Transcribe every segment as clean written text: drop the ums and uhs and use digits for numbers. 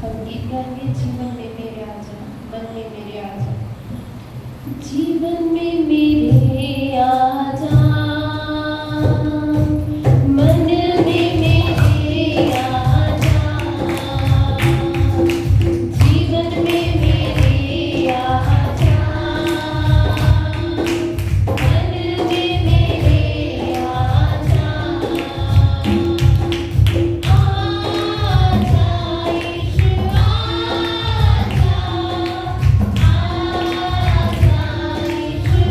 हम गीत गाएंगे, जीवन में मेरे आजा, मन में मेरे आजा। जीवन में मेरे आजा, मन में मेरे आजा, जीवन में मेरे आजा, मन में मेरे आजा। आजा यीशु आजा, आजा यीशु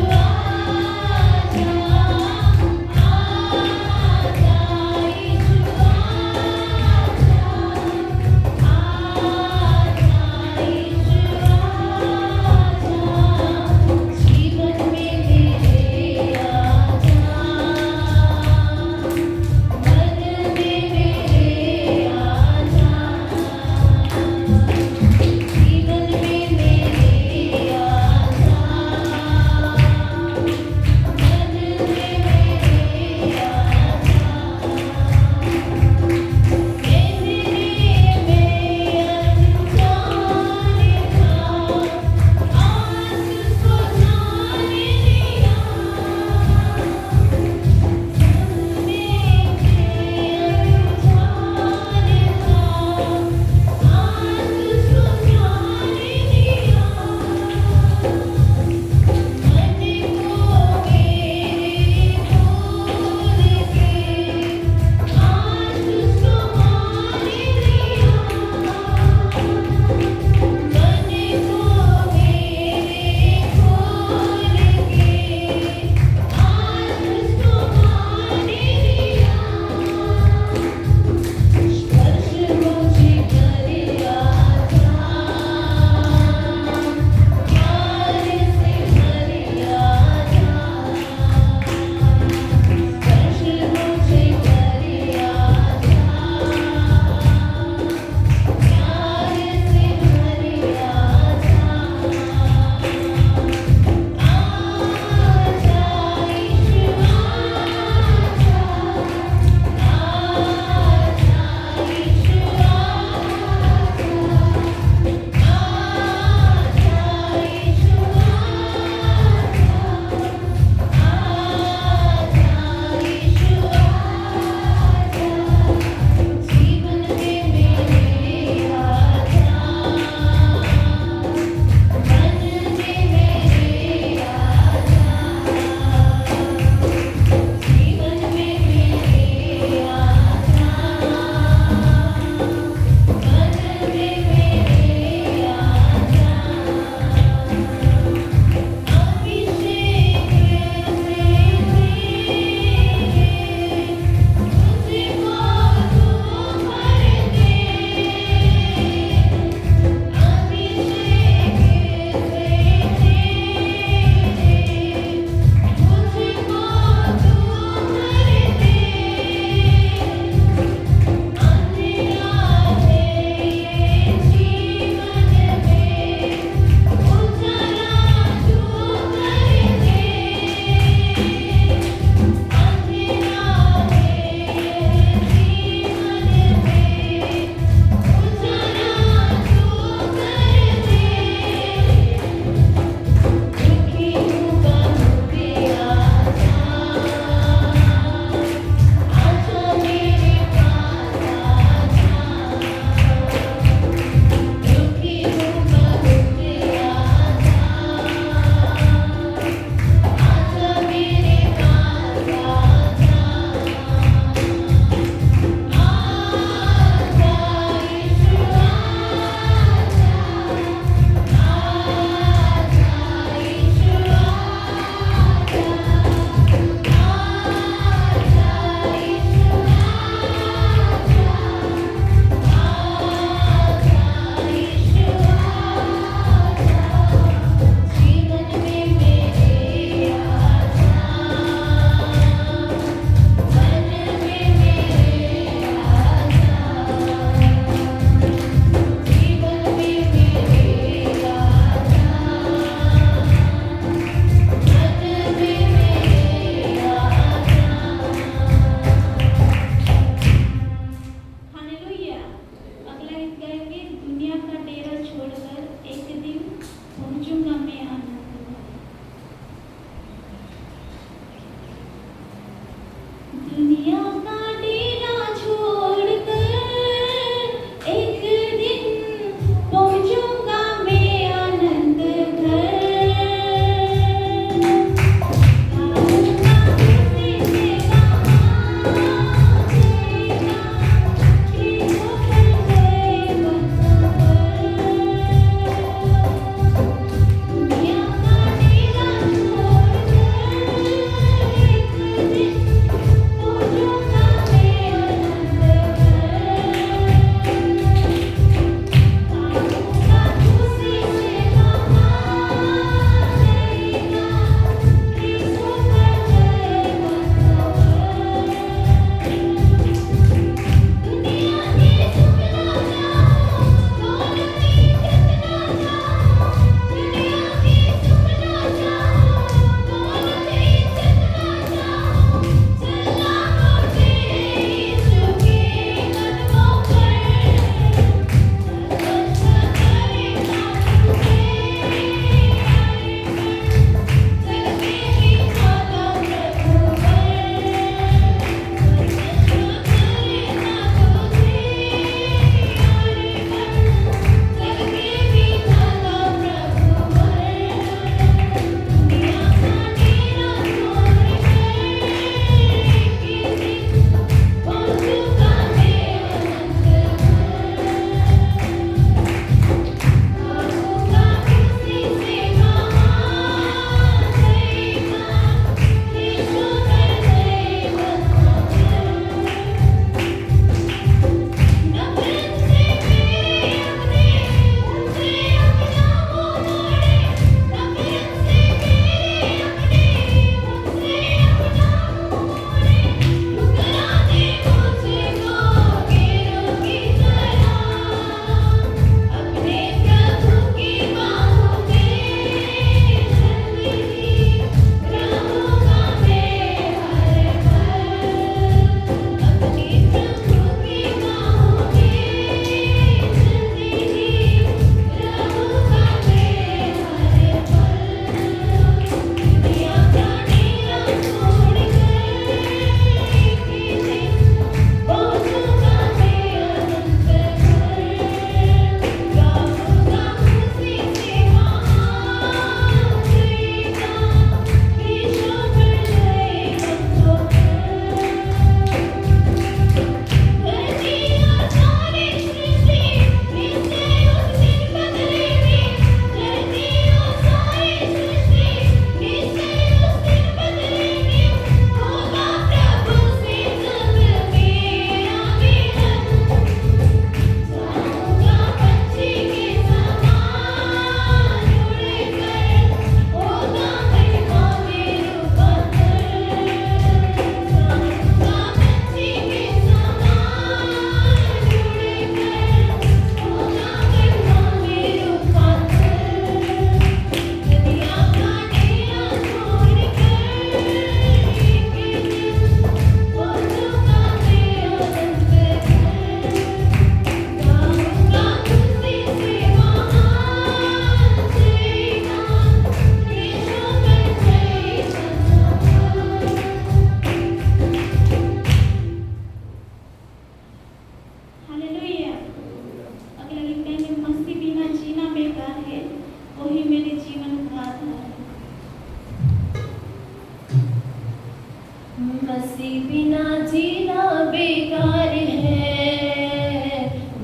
मसी बिना जीना बेकार है,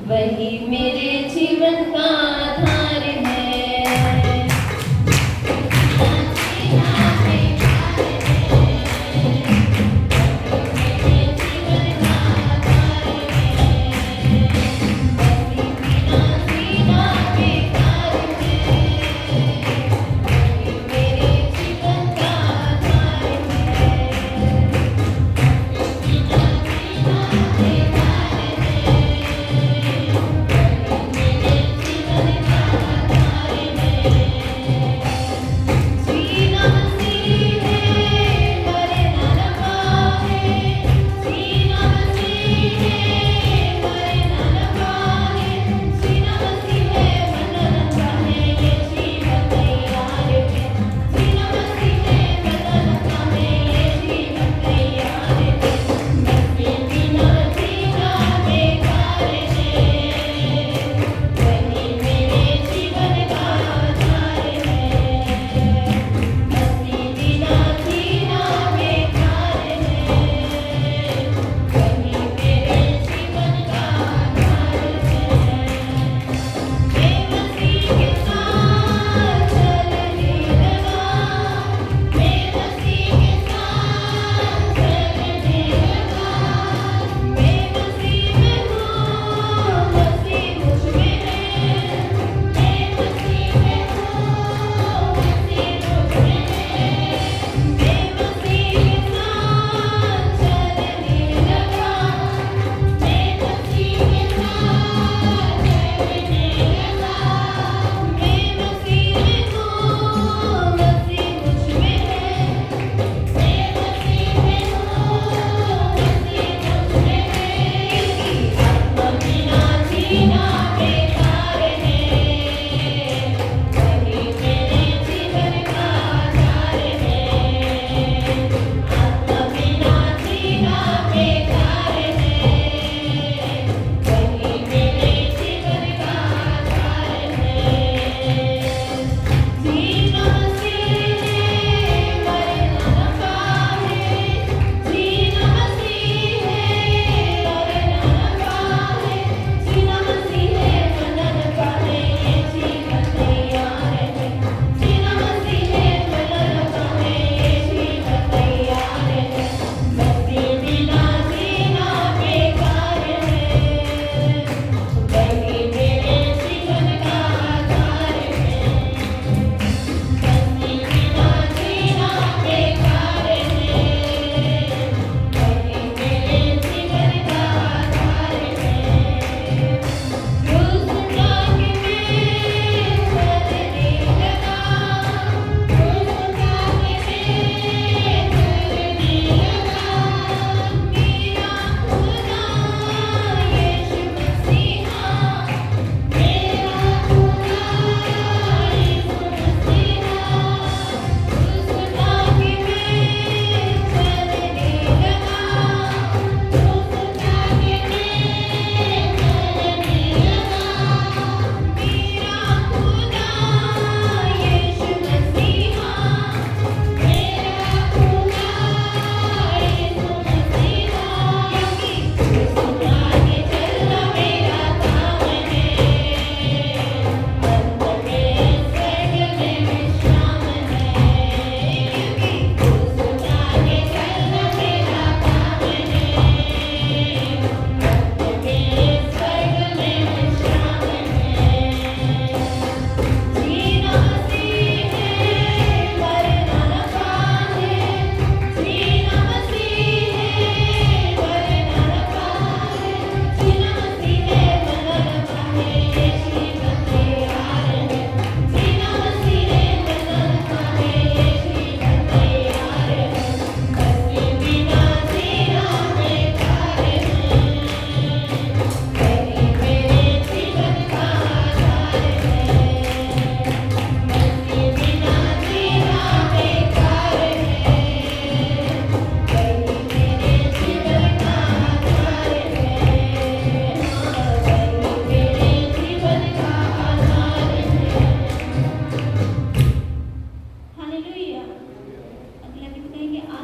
वही मेरे जीवन का आधार है। जीना बेकार है, मेरे जीवन का आधार है। मसी बिना जीना बेकार है, वही मेरे जीवन का आधार है। जीना बेकार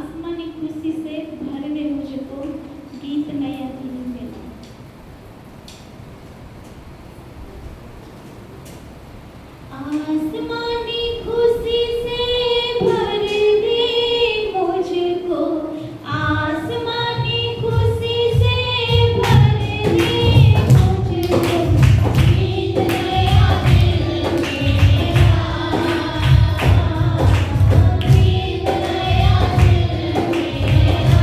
आसमानी खुशी से भर दे मुझको, गीत नया दिल में ला। आसमानी खुशी से भर दे मुझको, आसमानी खुशी से भर दे मुझको, गीत नया दिल मेरा, गीत नया दिल मेरा।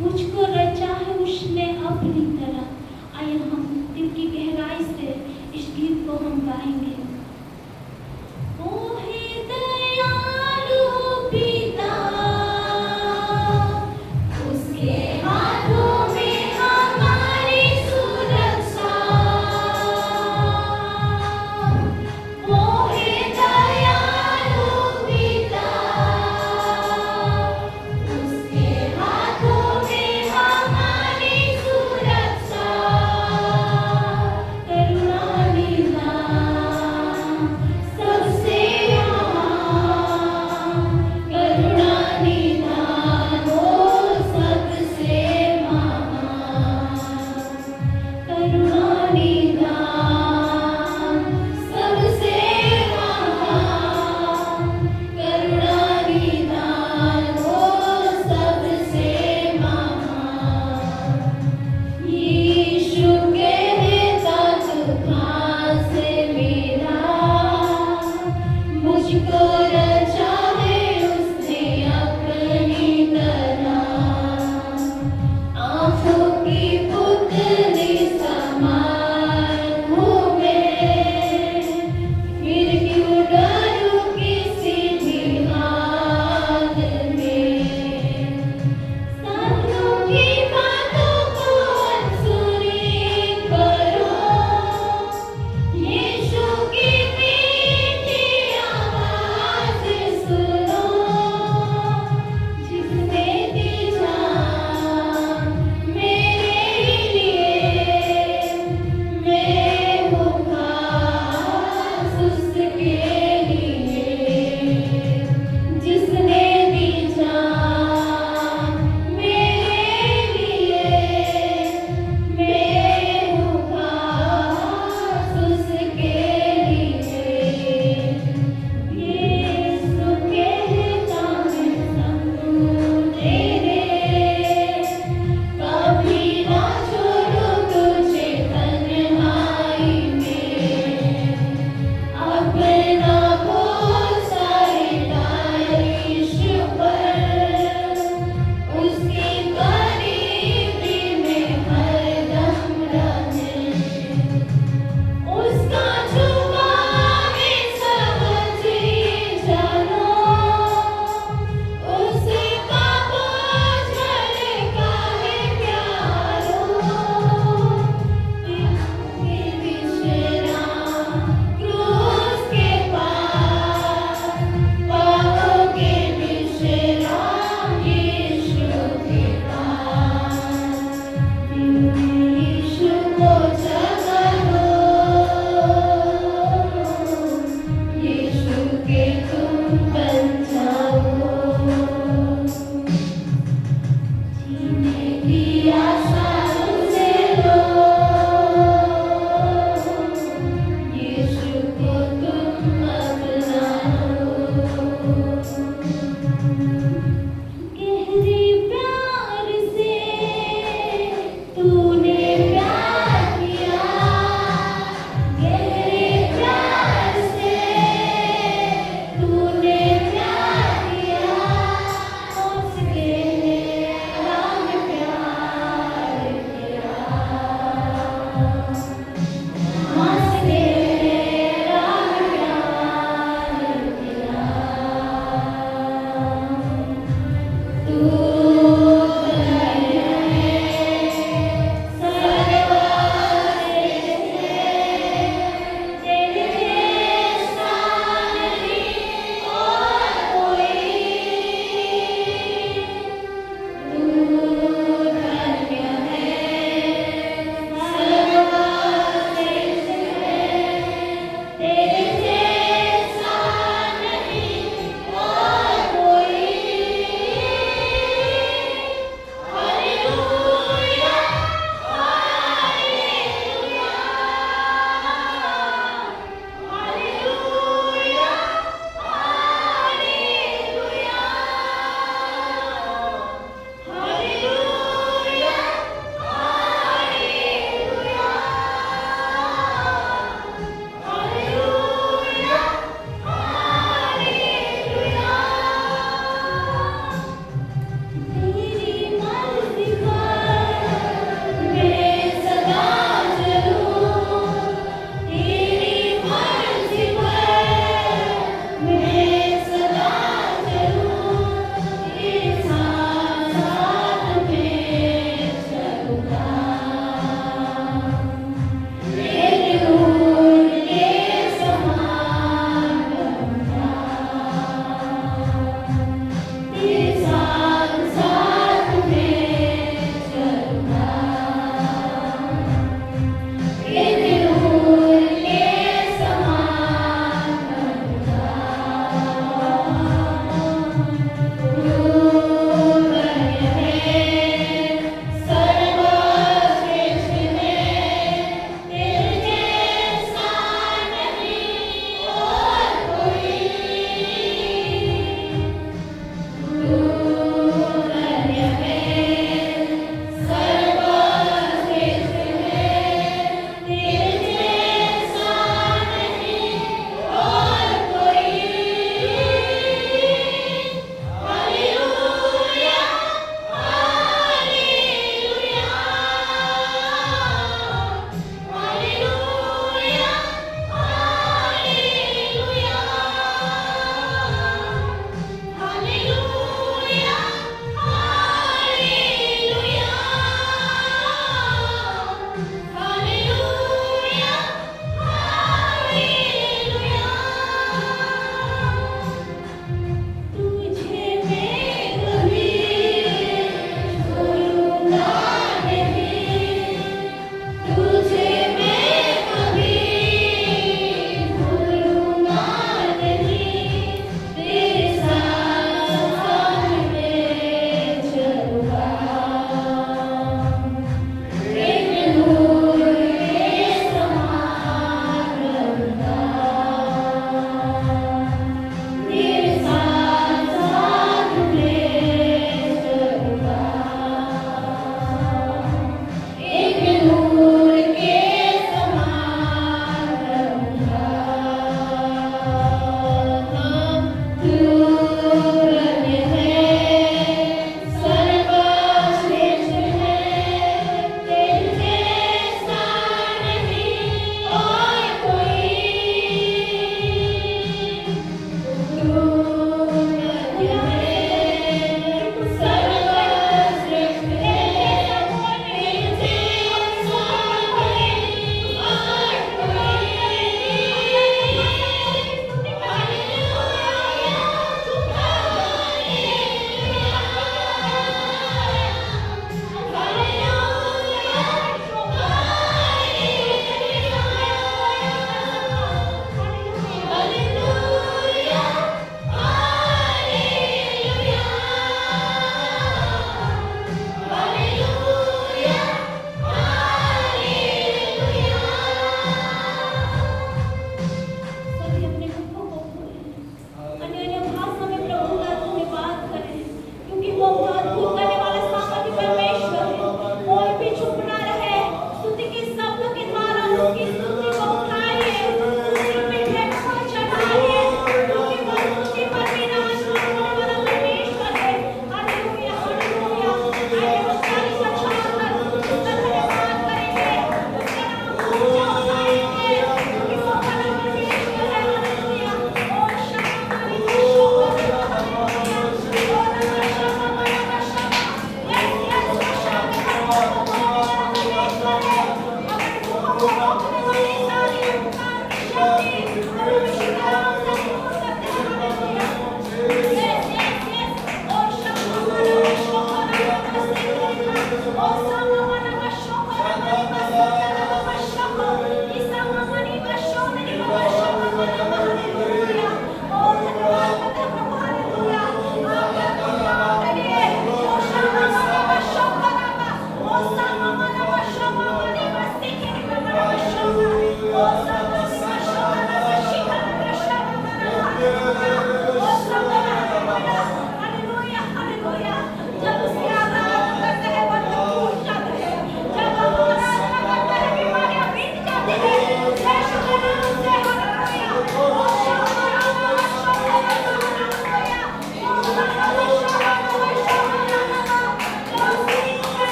मुझको रचा है उसने अपनी तरह। आइए हम दिल की गहराई से इस गीत को हम गाएंगे। ओ हे दयालु पिता, उसके हाथों में हमारी सुरक्षा। ओ हे दयालु पिता, उसके हाथों में हमारी सुरक्षा। करुणा निधान सबसे महान, करुणा निधान वो सबसे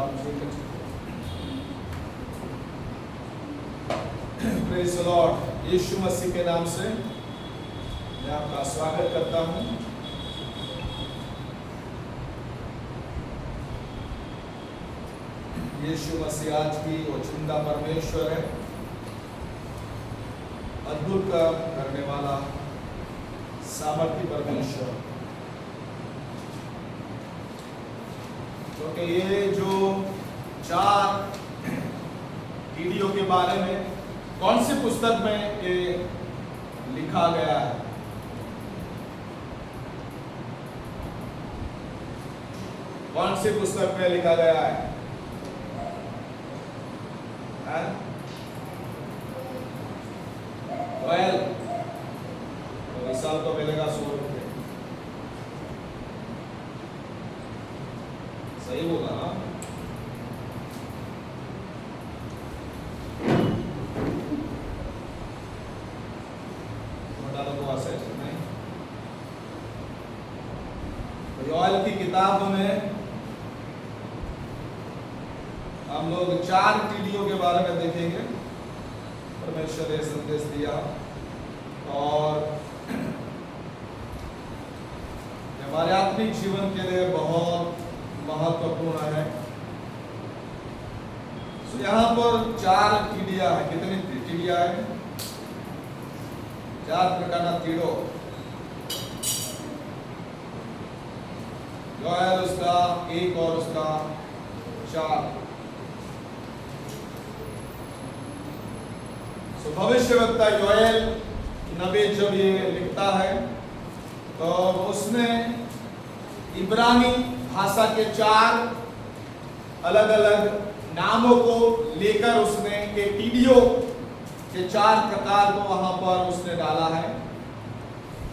आप कर सकते हैं। Praise the Lord. Yeshu Masih के नाम से मैं आपका स्वागत करता हूं। यीशु मसीह आज की वो जिंदा परमेश्वर है, अद्भुत काम करने वाला सामर्थी परमेश्वर। क्योंकि ये जो 4 टीडियों के बारे में कौन सी पुस्तक में ये लिखा गया है? कौन सी पुस्तक में लिखा गया है? योएल। तो इस साल तो मिलेगा 100 रुपये। सही होगा ना? मोटा लोगों वास्ते नहीं। तो योएल की किताब में हम लोग 4 टीडियों के बारे में देखेंगे। परमेश्वर ने संदेश दिया और हमारे आत्मिक जीवन के लिए बहुत महत्वपूर्ण है। तो यहाँ पर 4 टीडियां है। कितनी टीडियां है? 4 प्रकार कीड़ो। योएल उसका 1 और उसका 4। भविष्यवक्ता योएल नबी जब ये लिखता है तो उसने इब्रानी भाषा के 4 अलग अलग नामों को लेकर उसने के टीडियों के 4 प्रकार को वहां पर उसने डाला है।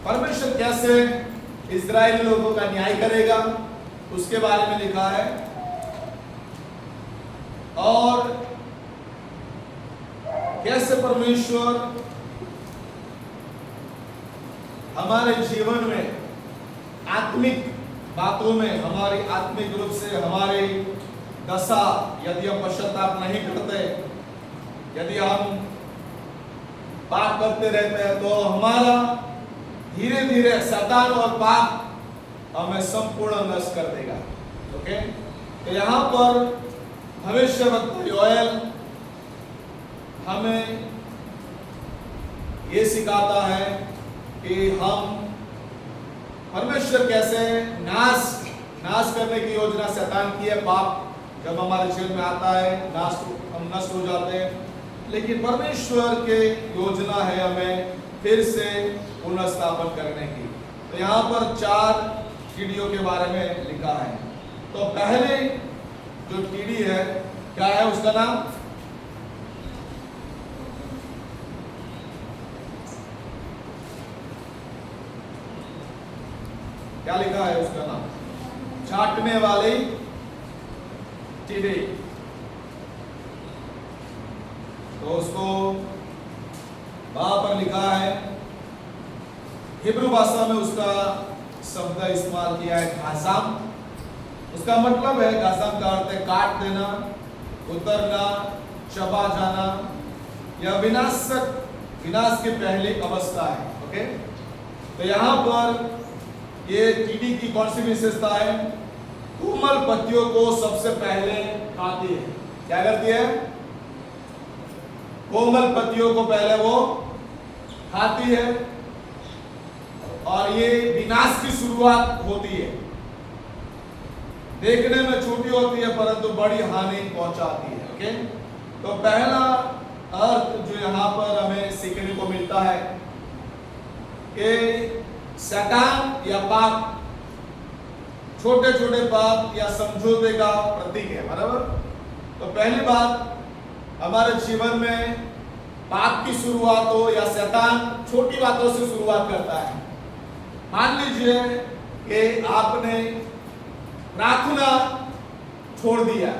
परमेश्वर कैसे इस्राएली लोगों का न्याय करेगा उसके बारे में लिखा है। और कैसे परमेश्वर हमारे जीवन में आत्मिक बातों में, हमारी आत्मिक रूप से हमारी दशा, यदि हम पश्चाताप नहीं करते, यदि हम पाप करते रहते हैं तो हमारा धीरे धीरे शैतान और पाप हमें संपूर्ण नष्ट कर देगा। ओके, तो यहाँ पर भविष्यवक्ता योएल हमें ये सिखाता है कि हम परमेश्वर कैसे नाश करने की योजना शैतान की है। पाप जब हमारे जीवन में आता है हम नष्ट हो जाते हैं, लेकिन परमेश्वर के योजना है हमें फिर से पुनर्स्थापन करने की। तो यहाँ पर 4 टीडियों के बारे में लिखा है। तो पहले जो टीडी है क्या है? उसका नाम क्या लिखा है? उसका नाम छाटने वाली टीडी। तो उसको वहां पर लिखा है, हिब्रू भाषा में उसका शब्द इस्तेमाल किया है घासाम। उसका मतलब है, घासाम का अर्थ है काट देना, उतरना, चबा जाना या विनाश की पहली अवस्था है। ओके, तो यहां पर ये टीडी की कौन सी विशेषता है? कोमल पत्तियों को सबसे पहले खाती है। क्या करती है? कोमल पत्तियों को पहले वो खाती है और ये विनाश की शुरुआत होती है। देखने में छोटी होती है परंतु बड़ी हानि पहुंचाती है। ओके, तो पहला अर्थ जो यहाँ पर हमें सीखने को मिलता है कि शैतान या पाप छोटे छोटे पाप या समझौते का प्रतीक है। बराबर। तो पहली बात, हमारे जीवन में पाप की शुरुआत हो या शैतान छोटी बातों से शुरुआत करता है। मान लीजिए कि आपने प्रार्थना छोड़ दिया।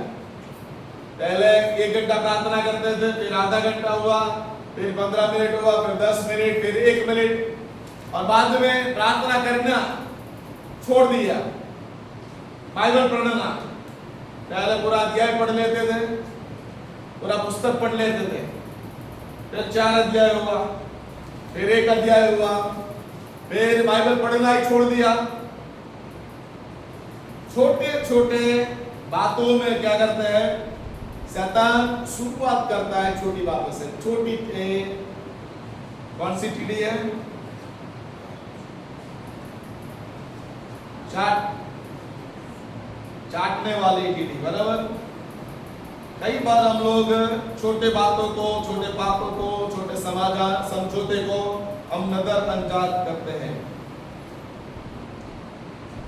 पहले 1 घंटा प्रार्थना करते थे, फिर आधा घंटा हुआ, फिर 15 मिनट हुआ, फिर 10 मिनट, फिर 1 मिनट, और बाद में प्रार्थना करना छोड़ दिया, बाइबल पढ़ना। पहले पूरा अध्याय पढ़ लेते थे, पूरा पुस्तक पढ़ लेते थे, फिर 4 अध्याय हुआ, फिर 1 अध्याय हुआ, फिर बाइबल पढ़ना ही छोड़ दिया। छोटे छोटे बातों में क्या करते हैं, शैतान शुरुआत करता है छोटी बातों से। छोटी कौन सी टीडी है, चाटने वाली टीडी, बराबर। कई बार हम लोग छोटे बातों को, छोटे पापों को, छोटे समझौते को हम नजरअंदाज करते हैं।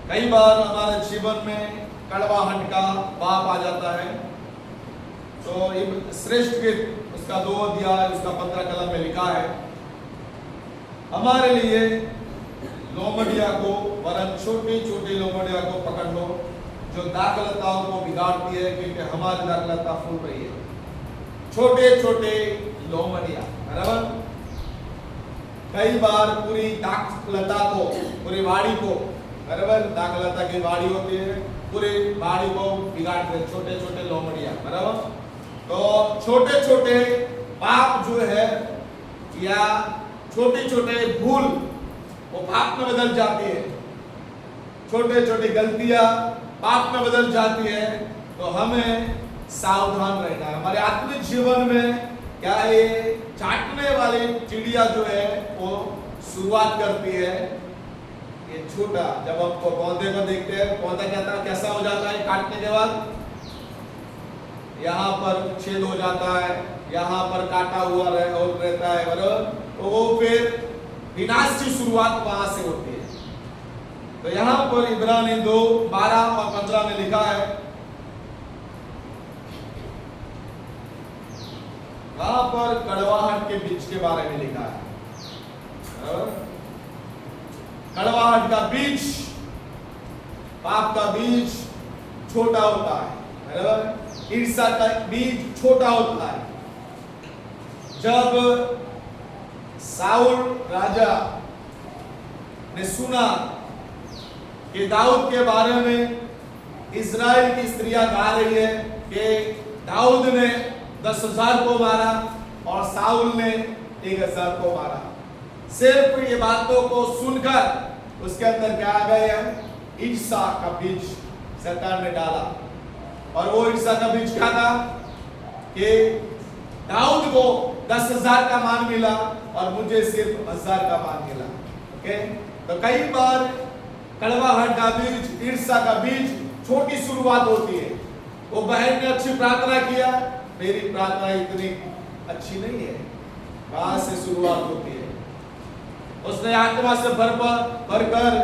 कई बार हमारे जीवन में कड़वाहट का पाप आ जाता है। तो श्रेष्ठ गीत उसका 2 अध्याय उसका 15 कलम में लिखा है, हमारे लिए लोमड़िया को, वरन छोटी छोटी लोमड़िया को पकड़ लो जो दाखलताओं को बिगाड़ती है, क्योंकि हमारी दाखलता फूल रही है। छोटे छोटे लोमड़िया, बराबर। कई बार पूरी दाखलता को, पूरी वाड़ी को, बराबर, दाखलता की वाड़ी होती है, पूरी वाड़ी को बिगाड़ते हैं छोटे छोटे लोमड़िया, बराबर। तो छोटे छोटे पाप जो है या छोटे छोटे भूल वो पाप में बदल जाती है, छोटे छोटे गलतियां पाप में बदल जाती है। तो हमें सावधान रहना है। हमारे आत्मिक जीवन में क्या ये चाटने वाली चिड़िया जो है वो शुरुआत करती है, ये छोटा, जब हम पौधे को देखते हैं, पौधा कैसा हो जाता है काटने के बाद, यहाँ पर छेद हो जाता है, यहाँ पर काटा हुआ रहता है, बराबर। तो वो फिर विनाश की शुरुआत वहां से होती है। तो यहाँ पर इब्रानी 2:12 और 15 में लिखा है, वहां पर कड़वाहट के बीज के बारे में लिखा है। कड़वाहट का बीज, पाप का बीज छोटा होता है, बराबर। ईर्ष्या का बीज छोटा होता है। जब साउल राजा ने सुना कि दाऊद के बारे में इज़राइल की स्त्रियां गा रही है कि दाऊद ने 10,000 को मारा और साउल ने 1,000 को मारा, सिर्फ ये बातों को सुनकर उसके अंदर क्या आ गया, ईर्ष्या का बीज शैतान ने डाला। और वो ईर्ष्या का बीज क्या था कि दाऊद को 10,000 का मान मिला और मुझे सिर्फ 1,000 का मान मिला। ओके, तो कई बार कड़वाहट का बीज, ईर्ष्या का बीज छोटी शुरुआत होती है। वो बहन ने अच्छी प्रार्थना किया, मेरी प्रार्थना इतनी अच्छी नहीं है, वहां से शुरुआत होती है। उसने आत्मा से भरकर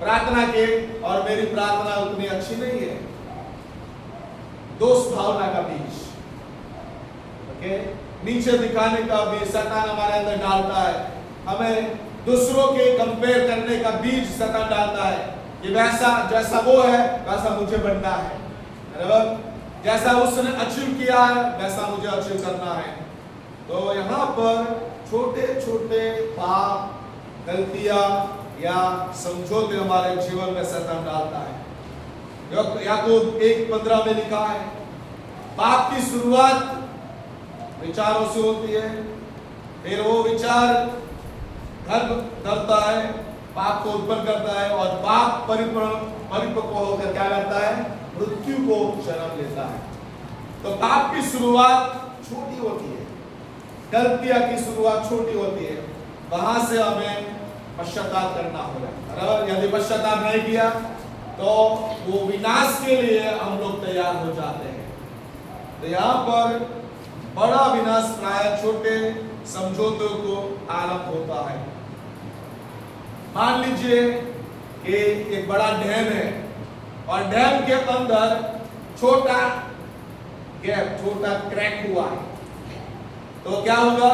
प्रार्थना की और मेरी प्रार्थना उतनी अच्छी नहीं है, दोष भावना का बीज। ओके, नीचे दिखाने का बीज शैतान हमारे अंदर डालता है। हमें दूसरों के कंपेयर करने का बीज शैतान डालता है कि वैसा जैसा वो है वैसा मुझे बनना है, बराबर। जैसा उसने अचीव किया है वैसा मुझे अचीव करना है। तो यहाँ पर छोटे छोटे पाप, गलतियां या समझौते हमारे जीवन में शैतान डालता है। याकूब 1:15 में लिखा है, पाप की शुरुआत विचारों से होती है, फिर वो विचार गर्भ करता है, पाप को उत्पन्न करता है, और पाप परिपक्व होकर क्या करता है, मृत्यु को जन्म लेता है। तो पाप की शुरुआत छोटी होती है, गलतियां की शुरुआत छोटी होती है, वहां से हमें पश्चाताप करना होगा। और यदि पश्चाताप नहीं किया तो वो विनाश के लिए हम लोग तैयार हो जाते हैं। तो यहाँ पर बड़ा विनाश प्राय छोटे समझौतों को आरंभ होता है। मान लीजिए कि एक बड़ा डैम है और डैम के अंदर छोटा गैप, छोटा क्रैक हुआ है, तो क्या होगा,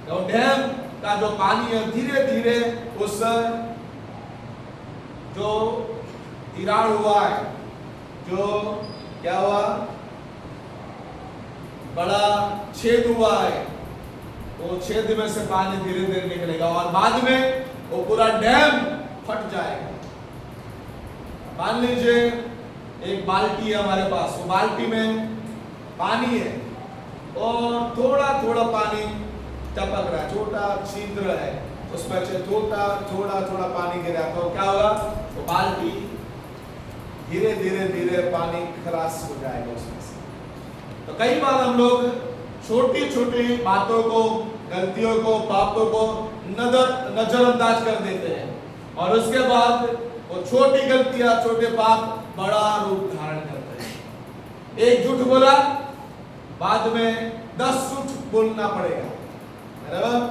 तो डैम का जो पानी है धीरे धीरे उस जो तिराड़ हुआ है, जो क्या हुआ, बड़ा छेद हुआ है, वो छेद में से पानी धीरे धीरे निकलेगा और बाद में वो पूरा डैम फट जाएगा। मान लीजिए एक बाल्टी है हमारे पास, वो बाल्टी में पानी है और थोड़ा थोड़ा पानी टपक रहा है, छोटा छिद्र है, उसमें से थोड़ा थोड़ा पानी गिरा तो क्या होगा, वो बाल्टी धीरे धीरे धीरे पानी खलास हो जाएगा उसमें से। तो कई बार हम लोग छोटी छोटी बातों को, गलतियों को, पापों को नजरअंदाज कर देते हैं और उसके बाद वो छोटी गलतियां, छोटे पाप बड़ा रूप धारण करते हैं। एक झूठ बोला, बाद में 10 झूठ बोलना पड़ेगा, बराबर।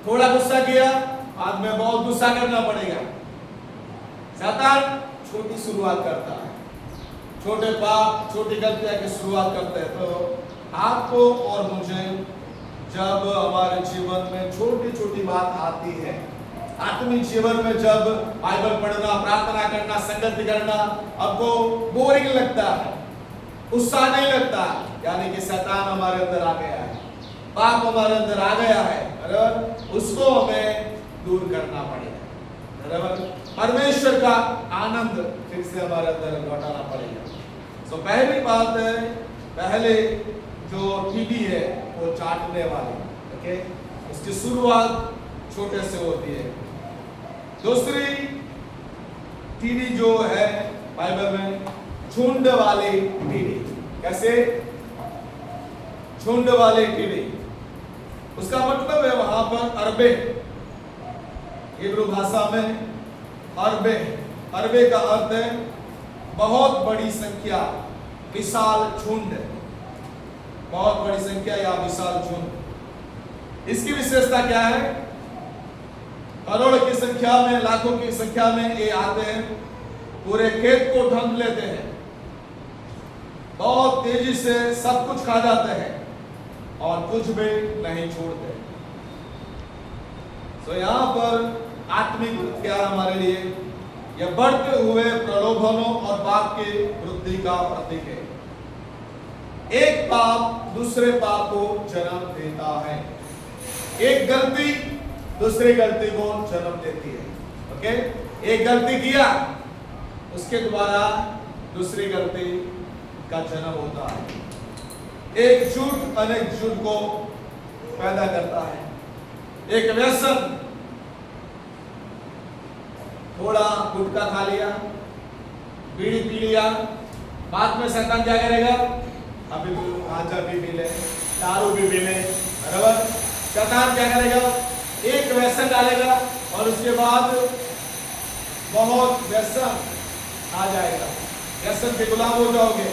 थोड़ा गुस्सा किया, बाद में बहुत गुस्सा करना पड़ेगा। शैतान छोटी शुरुआत करता है, छोटे पाप, छोटी गलतियां की शुरुआत करते हैं। तो आपको और मुझे जब हमारे जीवन में छोटी छोटी बात आती है, आत्मिक जीवन में जब बाइबल पढ़ना, प्रार्थना करना, संगति करना आपको बोरिंग लगता है, उत्साह नहीं लगता, यानी कि शैतान हमारे अंदर आ गया है, पाप हमारे अंदर आ गया है, बराबर। उसको हमें दूर करना पड़ेगा, बराबर। परमेश्वर का आनंद फिर से हमारे अंदर लौटाना पड़ेगा। तो पहली बात है, पहले जो टीडी है वो चाटने वाली, ओके, उसकी शुरुआत छोटे से होती है। दूसरी टीडी जो है बाइबल में झुंड वाली टीडी। कैसे? झुंड वाली टीडी, उसका मतलब है वहां पर अरबे, हिब्रू भाषा में अरबे, अरबे का अर्थ है बहुत बड़ी संख्या, विशाल झुंड, बहुत बड़ी संख्या या विशाल झुंड। इसकी विशेषता क्या है? करोड़ की संख्या में, लाखों की संख्या में ये आते हैं, पूरे खेत को ढंक लेते हैं, बहुत तेजी से सब कुछ खा जाते हैं और कुछ भी नहीं छोड़ते। तो यहां पर आत्मिक क्या हमारे लिए यह बढ़ते हुए प्रलोभनों और पाप की वृद्धि का प्रतीक है। एक पाप दूसरे पाप को जन्म देता है, एक गलती दूसरी गलती को जन्म देती है, ओके। एक गलती किया, उसके द्वारा दूसरी गलती का जन्म होता है। एक झूठ अनेक झूठ को पैदा करता है। एक व्यसन, थोड़ा गुटखा खा लिया, बीड़ी पी लिया, बाद में शैतान क्या करेगा, अभी तो गांजा भी मिले, दारू भी मिले, बराबर। शैतान क्या करेगा, एक व्यसन डालेगा और उसके बाद बहुत व्यसन आ जाएगा, व्यसन के गुलाम हो जाओगे।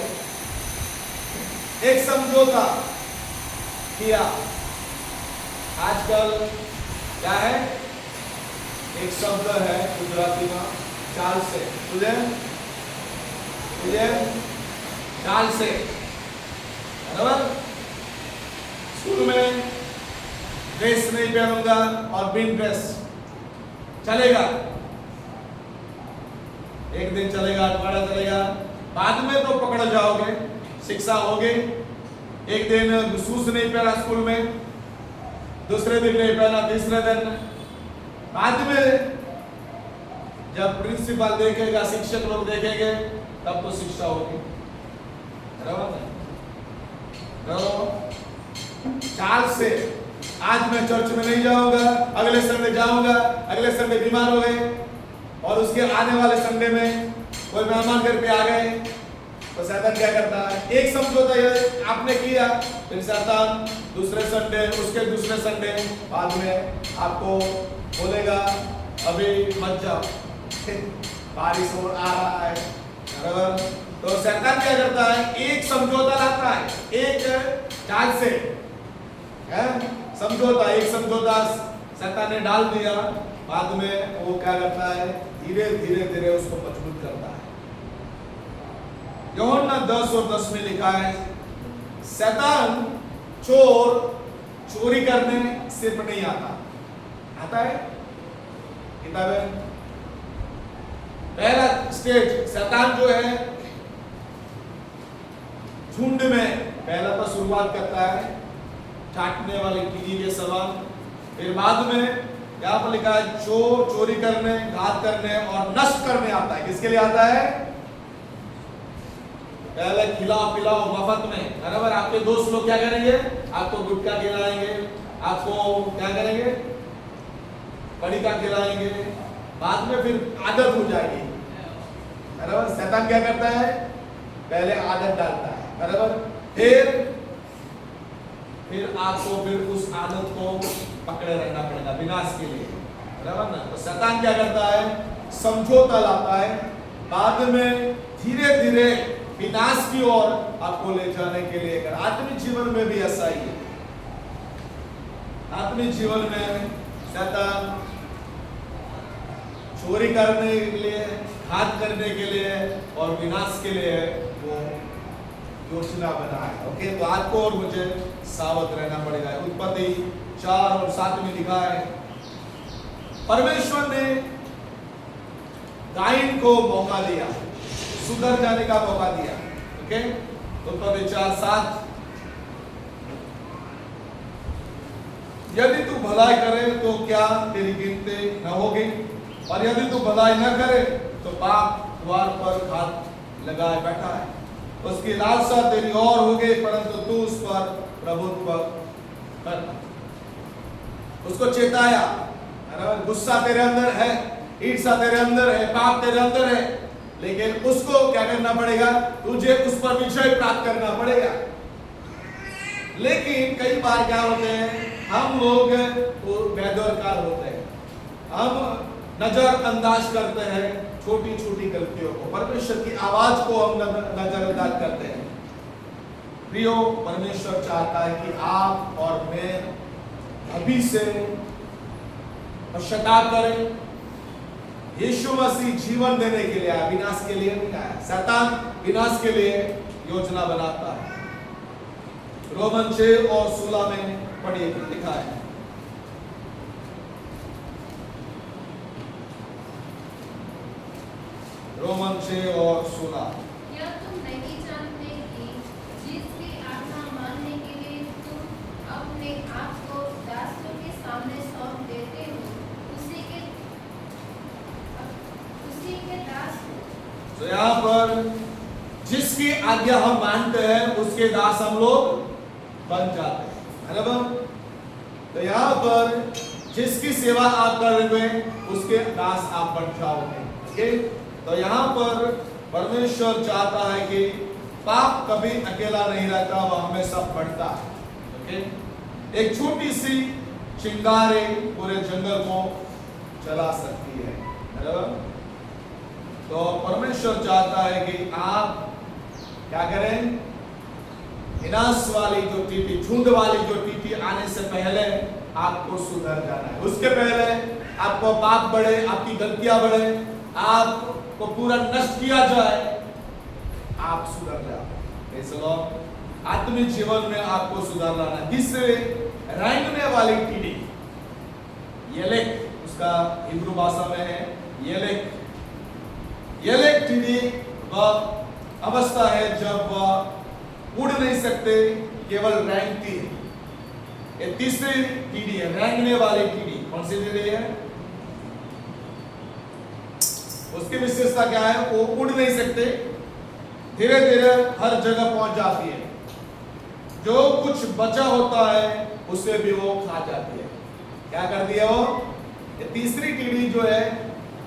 एक समझौता किया, आजकल क्या है, एक शब्द है गुजराती में, चाल से, तुझे चाल से, बराबर। स्कूल में ड्रेस नहीं पहनूंगा और बिन ड्रेस चलेगा, एक दिन चलेगा, अठवाड़ा चलेगा, बाद में तो पकड़ जाओगे, शिक्षा होगी। एक दिन शूज नहीं पहना स्कूल में, दूसरे दिन नहीं पहना, तीसरे दिन, बाद में जब प्रिंसिपल देखेगा, शिक्षक लोग देखेंगे, तब तो शिक्षा होगी, बराबर। चाल से आज मैं चर्च में नहीं जाऊंगा, अगले संडे जाऊंगा, अगले संडे बीमार हो गए और उसके आने वाले संडे में कोई मेहमान घर पे आ गए, तो शैतान क्या करता है, एक समझौता ये आपने किया, फिर शैतान दूसरे संडे, उसके दूसरे संडे बाद में आपको बोलेगा अभी मत जाओ, बारिश हो आ रहा है, बराबर। तो शैतान क्या करता है, एक समझौता लाता है, एक चाल से समझौता, एक समझौता शैतान ने डाल दिया, बाद में वो क्या करता है, धीरे धीरे धीरे उसको मजबूत करता है। यूहन्ना 10 और 10 में लिखा है, शैतान चोरी करने सिर्फ नहीं आता है किताबें। पहला स्टेज शैतान जो है झुंड में पहला तो शुरुआत करता है चाटने वाली कीड़ी के सवाल, फिर बाद में यहाँ पर लिखा है चोरी करने, घात करने और नष्ट करने आता है। किसके लिए आता है? पहले खिलाओ पिलाओ मफत में, बराबर। आपके दोस्त लोग क्या करेंगे? आपको गुटखा खिलाएंगे, आपको क्या करेंगे? पड़ीका खिलाएंगे, बाद में फिर आदत हो जाएगी, बराबर। शैतान क्या करता है? पहले आदत डालता है, बराबर। फिर आपको फिर उस आदत को पकड़े रहना पड़ेगा विनाश के लिए, बराबर ना। तो शैतान क्या करता है? समझौता लाता है, बाद में धीरे धीरे विनाश की ओर आपको ले जाने के लिए कर। आत्मिक जीवन में भी ऐसा ही है। आत्मिक जीवन में शैतान चोरी करने के लिए, घात करने के लिए और विनाश के लिए वो योजना बना है। ओके, तो आपको और मुझे सावध रहना पड़ेगा। उत्पत्ति 4 और 7 में लिखा है, परमेश्वर ने काइन को मौका दिया, सुधर जाने का मौका दिया। ओके, उत्पत्ति 4:7, यदि तू भलाई करे तो क्या तेरी गिनती न होगी, और यदि तू भलाई न करे तो पाप द्वार पर हाथ लगाए बैठा है। उसकी लालसा तेरी और होगी, परंतु तू उस पर प्रभुत्व कर। उसको चेताया, गुस्सा तेरे अंदर है, ईर्ष्या तेरे अंदर है, पाप तेरे अंदर है, लेकिन उसको क्या करना पड़ेगा? तुझे उस पर विजय प्राप्त करना पड़ेगा। लेकिन कई बार क्या होते हैं, हम लोग बेदरकार होते हैं, हम नजरअंदाज करते हैं छोटी छोटी गलतियों को, परमेश्वर की आवाज को हम नजरअंदाज करते हैं। प्रियो, परमेश्वर चाहता है कि आप और मैं अभी से पश्चाताप करें। यीशु मसीह जीवन देने के लिए आया, विनाश के लिए नहीं आया। शैतान विनाश के लिए योजना बनाता है। रोमन 6 और 16 में पढ़िए, लिखा है, रोमन 6 और 16, क्या तुम नहीं जानते कि जिसकी आज्ञा मानने के लिए तुम अपने आप को दासों के सामने सौंप देते हो, उसी के दास हो। तो यहाँ पर जिसकी आज्ञा हम मानते हैं उसके दास हम लोग बन जाते हैं, बराबर। तो यहाँ पर जिसकी सेवा आप कर रहे हैं उसके दास आप बन जाओगे। ओके, तो यहाँ पर परमेश्वर चाहता है कि पाप कभी अकेला नहीं रहता, वह हमेशा बढ़ता है। ओके, एक छोटी सी चिंगारी पूरे जंगल को चला सकती है, बराबर। तो परमेश्वर चाहता है कि आप क्या करें? विनाश वाली जो टीटी, झुंड वाली जो टीटी आने से पहले आपको सुधर जाना है। उसके पहले आपको पाप बढ़े, आपकी गलतियां बढ़े, आपको पूरा नष्ट किया जाए, आप सुधर जाओ। ऐसा आत्मिक जीवन में आपको सुधार लाना है। जिससे रेंगने वाली टीडी, येलेक उसका हिब्रू भाषा में है येलेक। येलेक टीडी वह अवस्था है जब वह उड़ नहीं सकते, केवल रेंगती है। ये तीसरी टीडी है, रेंगने वाली टीडी। कौन सी टीडी है? उसकी विशेषता क्या है? वो उड़ नहीं सकते, धीरे धीरे हर जगह पहुंच जाती है। जो कुछ बचा होता है उसे भी वो खा जाती है। क्या करती है वो? ये तीसरी टीडी जो है,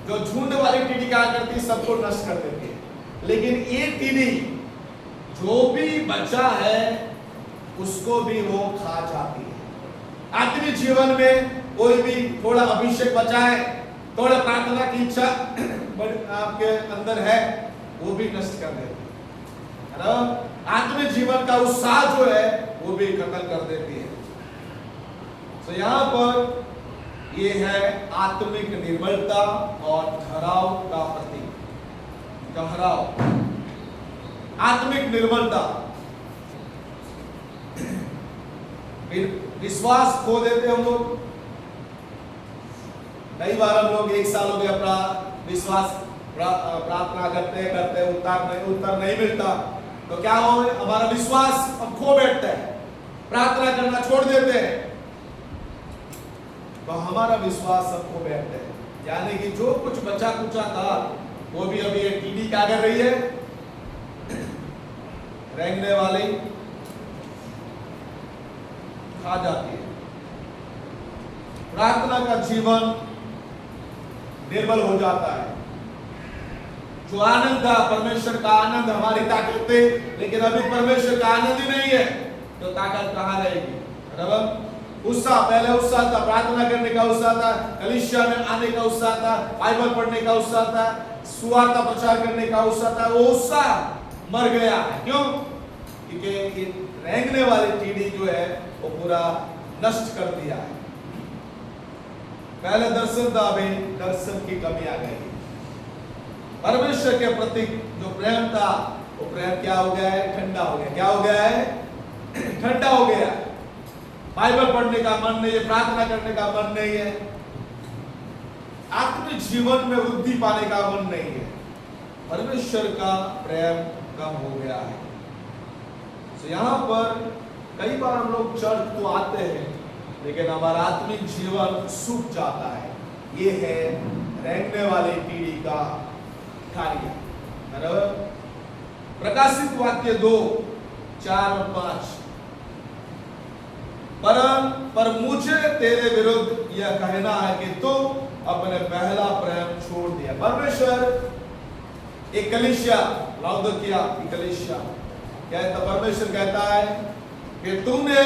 जो झुंड वाली टीडी क्या करती है? सबको नष्ट कर देती है। लेकिन ये टीडी जो भी बचा है उसको भी वो खा जाती है। आत्मिक जीवन में कोई भी थोड़ा अभिषेक बचा है, थोड़ा प्रार्थना की इच्छा आपके अंदर है, वो भी नष्ट कर देती है। आत्मिक जीवन का उत्साह जो है वो भी खत्म कर देती है। तो यहाँ पर ये है आत्मिक निर्मलता और ठहराव का प्रतीक। ठहराव, आत्मिक निर्मलता। विश्वास खो देते हम लोग। कई बार हम लोग 1 साल हो गया अपना विश्वास प्रार्थना करते करते उत्तर नहीं मिलता, तो क्या हो? हमारा विश्वास अब खो बैठता है, प्रार्थना करना छोड़ देते हैं, तो हमारा विश्वास सब खो बैठता है। यानी कि जो कुछ बचा कुचा था वो भी अभी एक टीडी क्या कर रही है? रेंगने वाली खा जाती है। प्रार्थना का जीवन निर्बल हो जाता है। जो आनंद था, परमेश्वर का आनंद हमारी ताकत थी, लेकिन अभी परमेश्वर का आनंद ही नहीं है, तो ताकत कहां रहेगी? बराबर? उत्साह, पहले उत्साह था, प्रार्थना करने का उत्साह था, कलीसिया में आने का उत्साह था, बाइबल पढ़ने का उत्साह था, सुवार्ता का प्रचार करने का उत्साह था, वो उत्साह मर गया है। क्यों? क्योंकि ये रेंगने वाली कीड़ी जो है वो पूरा नष्ट कर दिया है। पहले दर्शन था, अभी दर्शन की कमी आ गई। परमेश्वर के प्रति जो प्रेम था, वो प्रेम क्या हो गया है? ठंडा हो गया। क्या हो गया है? ठंडा हो गया। बाइबल पढ़ने का मन नहीं है, प्रार्थना करने का मन नहीं है, आत्मिक जीवन में वृद्धि पाने का मन नहीं है। परमेश्वर का प्रेम कम हो गया है। तो यहाँ पर कई बार हम लोग चर्च तो आते हैं, लेकिन हमारा आत्मिक जीवन सूख जाता है। ये है रेंगने वाली कीड़ी का कार्य। बराबर? प्रकाशित वाक्य 2:4-5। पर मुझे तेरे विरुद्ध यह कहना है कि तुम अपने पहला प्रेम छोड़ दिया। परमेश्वर एक कलीसिया, लाउदीकिया की कलीसिया कहता, परमेश्वर कहता है कि तुमने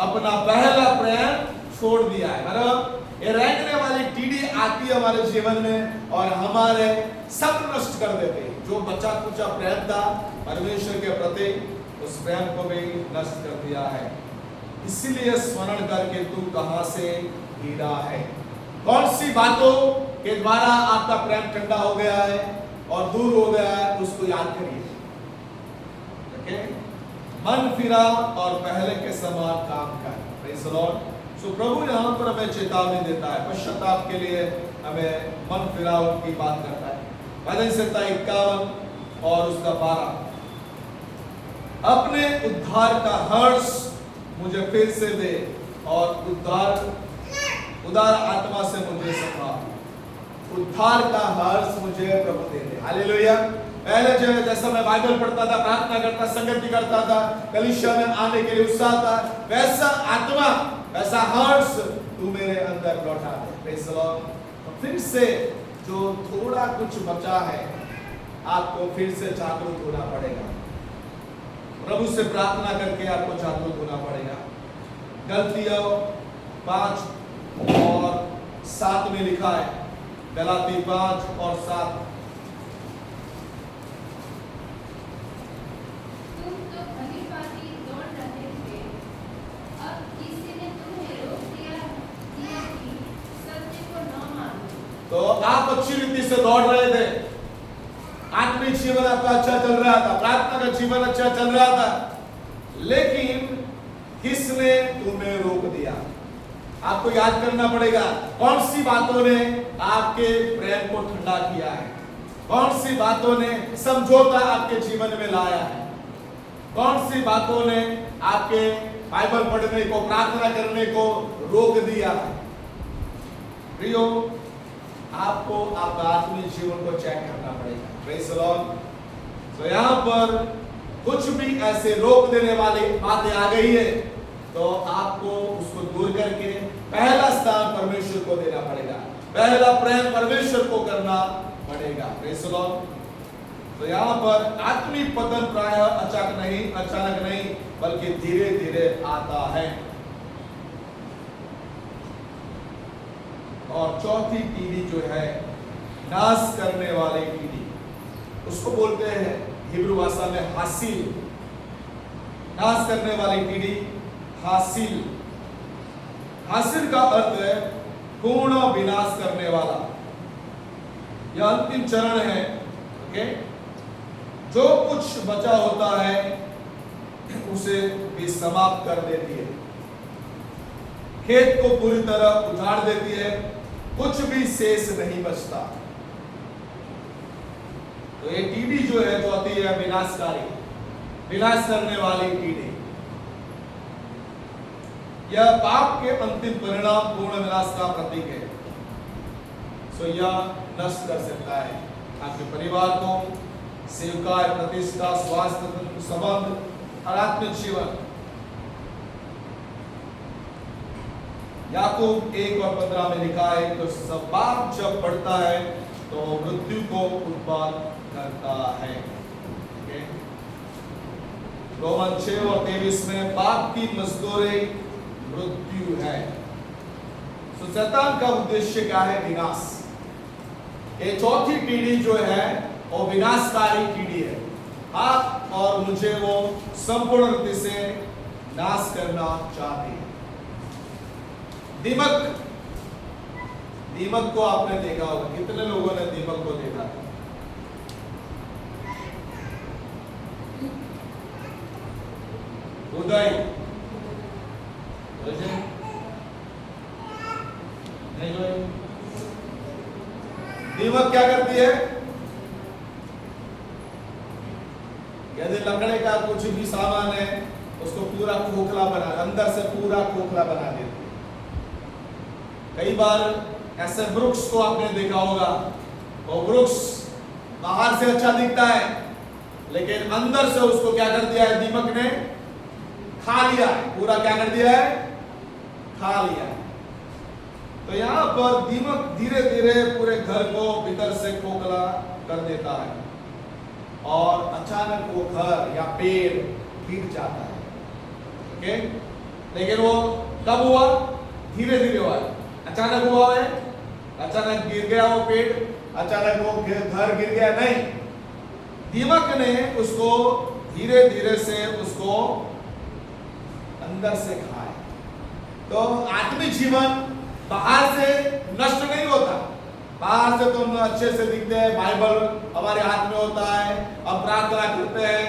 अपना पहला प्रेम छोड़ दिया है। बराबर? ये रेंगने वाली कीड़ी आती है हमारे जीवन में और हमारे सब नष्ट कर देते हैं। जो बचा कुचा प्रेम था परमेश्वर के प्रति, उस प्रेम को भी नष्ट कर दिया है। इसीलिए स्मरण करके तू कहां से गिरा है, कौन सी बातों के द्वारा आपका प्रेम ठंडा हो गया है और दूर हो गया है, उसको याद करिए। मन फिरा और पहले के समान काम कर। Praise the Lord. सो प्रभु यहाँ पर हमें चेतावनी देता है, पश्चाताप के लिए हमें मन फिराव की बात करता है। भजन संहिता 51 और उसका 12। अपने उद्धार का हर्ष मुझे फिर से दे और उदार आत्मा से मुझे सखा। उद्धार का हर्ष मुझे प्रभु दे दे। हालेलुया। पहले जो जैसा मैं बाइबल पढ़ता था, प्रार्थना करता, संगति करता था, कलीसिया में आने के लिए उत्साह था, वैसा आत्मा, वैसा हर्ष तू मेरे अंदर लौटा दे। Praise the Lord. तो फिर से जो थोड़ा कुछ बचा है, आपको फिर से जागरूक होना पड़ेगा। प्रभु से प्रार्थना करके आपको जागरूक होना पड़ेगा। गलतियों 5 और 7 में लिखा है, गलाती 5 और 7। तुम तो भलीभांति दौड़ रहे थे, अब किसी ने तुम्हें रोक दिया कि सत्य को न मानो। तो आप अच्छी रीति से दौड़ रहे थे, आत्मिक जीवन आपका अच्छा चल रहा था, प्रार्थना का जीवन अच्छा चल रहा था, लेकिन किसने तुम्हें रोक दिया? आपको याद करना पड़ेगा, कौन सी बातों ने आपके प्रेम को ठंडा किया है, कौन सी बातों ने समझौता आपके जीवन में लाया है, कौन सी बातों ने आपके बाइबल पढ़ने को, प्रार्थना करने को रोक दिया है। प्रियो, आपको आपका आत्मिक जीवन को चेक करना पड़ेगा। Praise the Lord. तो यहाँ पर कुछ भी ऐसे रोक देने वाली बातें आ गई है, तो आपको उसको दूर करके पहला स्थान परमेश्वर को देना पड़ेगा, पहला प्रेम परमेश्वर को करना पड़ेगा। Praise the Lord. तो यहाँ पर आत्मिक पतन प्राय अचानक नहीं, बल्कि धीरे धीरे आता है। और चौथी कीड़ी जो है, नाश करने वाली कीड़ी, उसको बोलते हैं हिब्रू भाषा में हासिल। नाश करने वाली कीड़ी हासिल। हासिल का अर्थ है पूर्ण विनाश करने वाला। यह अंतिम चरण है। ओके, जो कुछ बचा होता है उसे भी समाप्त कर देती है, खेत को पूरी तरह उजाड़ देती है, कुछ भी शेष नहीं बचता। तो ये कीड़ी जो है, जो आती है विनाशकारी, विनाश करने वाली कीड़ी, यह पाप के अंतिम परिणाम पूर्ण विनाश का प्रतीक है। सो यह नष्ट कर सकता है आपके परिवार को, सेवकाय, प्रतिष्ठा, स्वास्थ्य, संबंध और आत्मिक जीवन। याकूब 1:15 में लिखा है तो सब पाप जब बढ़ता है तो मृत्यु को उत्पन्न करता है। रोमन 6:23 में पाप की मजदूरी मृत्यु है। तो शैतान का उद्देश्य क्या है? विनाश। ये चौथी पीढ़ी जो है वो विनाशकारी पीढ़ी है। आप और मुझे वो संपूर्ण रीति से नाश करना चाहते हैं। दीमक, दीमक को आपने देखा होगा। कितने लोगों ने दीमक को देखा? उदय नहीं। दीमक क्या करती है? यदि लकड़े का कुछ भी सामान है उसको पूरा खोखला बना, अंदर से पूरा खोखला बना देती है। कई बार ऐसे वृक्ष को आपने देखा होगा, वो वृक्ष बाहर से अच्छा दिखता है लेकिन अंदर से उसको क्या कर दिया है? दीमक ने खा लिया है। पूरा क्या कर दिया है? खा लिया है। तो यहाँ पर दीमक धीरे धीरे पूरे घर को भीतर से खोखला कर देता है और अचानक वो घर या पेड़ गिर जाता है। ओके? लेकिन वो कब हुआ? धीरे धीरे हुआ है। अचानक हुआ है? अचानक गिर गया वो पेड़, अचानक वो घर गिर गया? नहीं, दीमक ने उसको धीरे धीरे से उसको अंदर से खाए। तो आत्मिक जीवन बाहर से नष्ट नहीं होता। बाहर से तुम अच्छे से दिखते हैं, बाइबल हमारे हाथ में होता है, हम प्रार्थना करते हैं,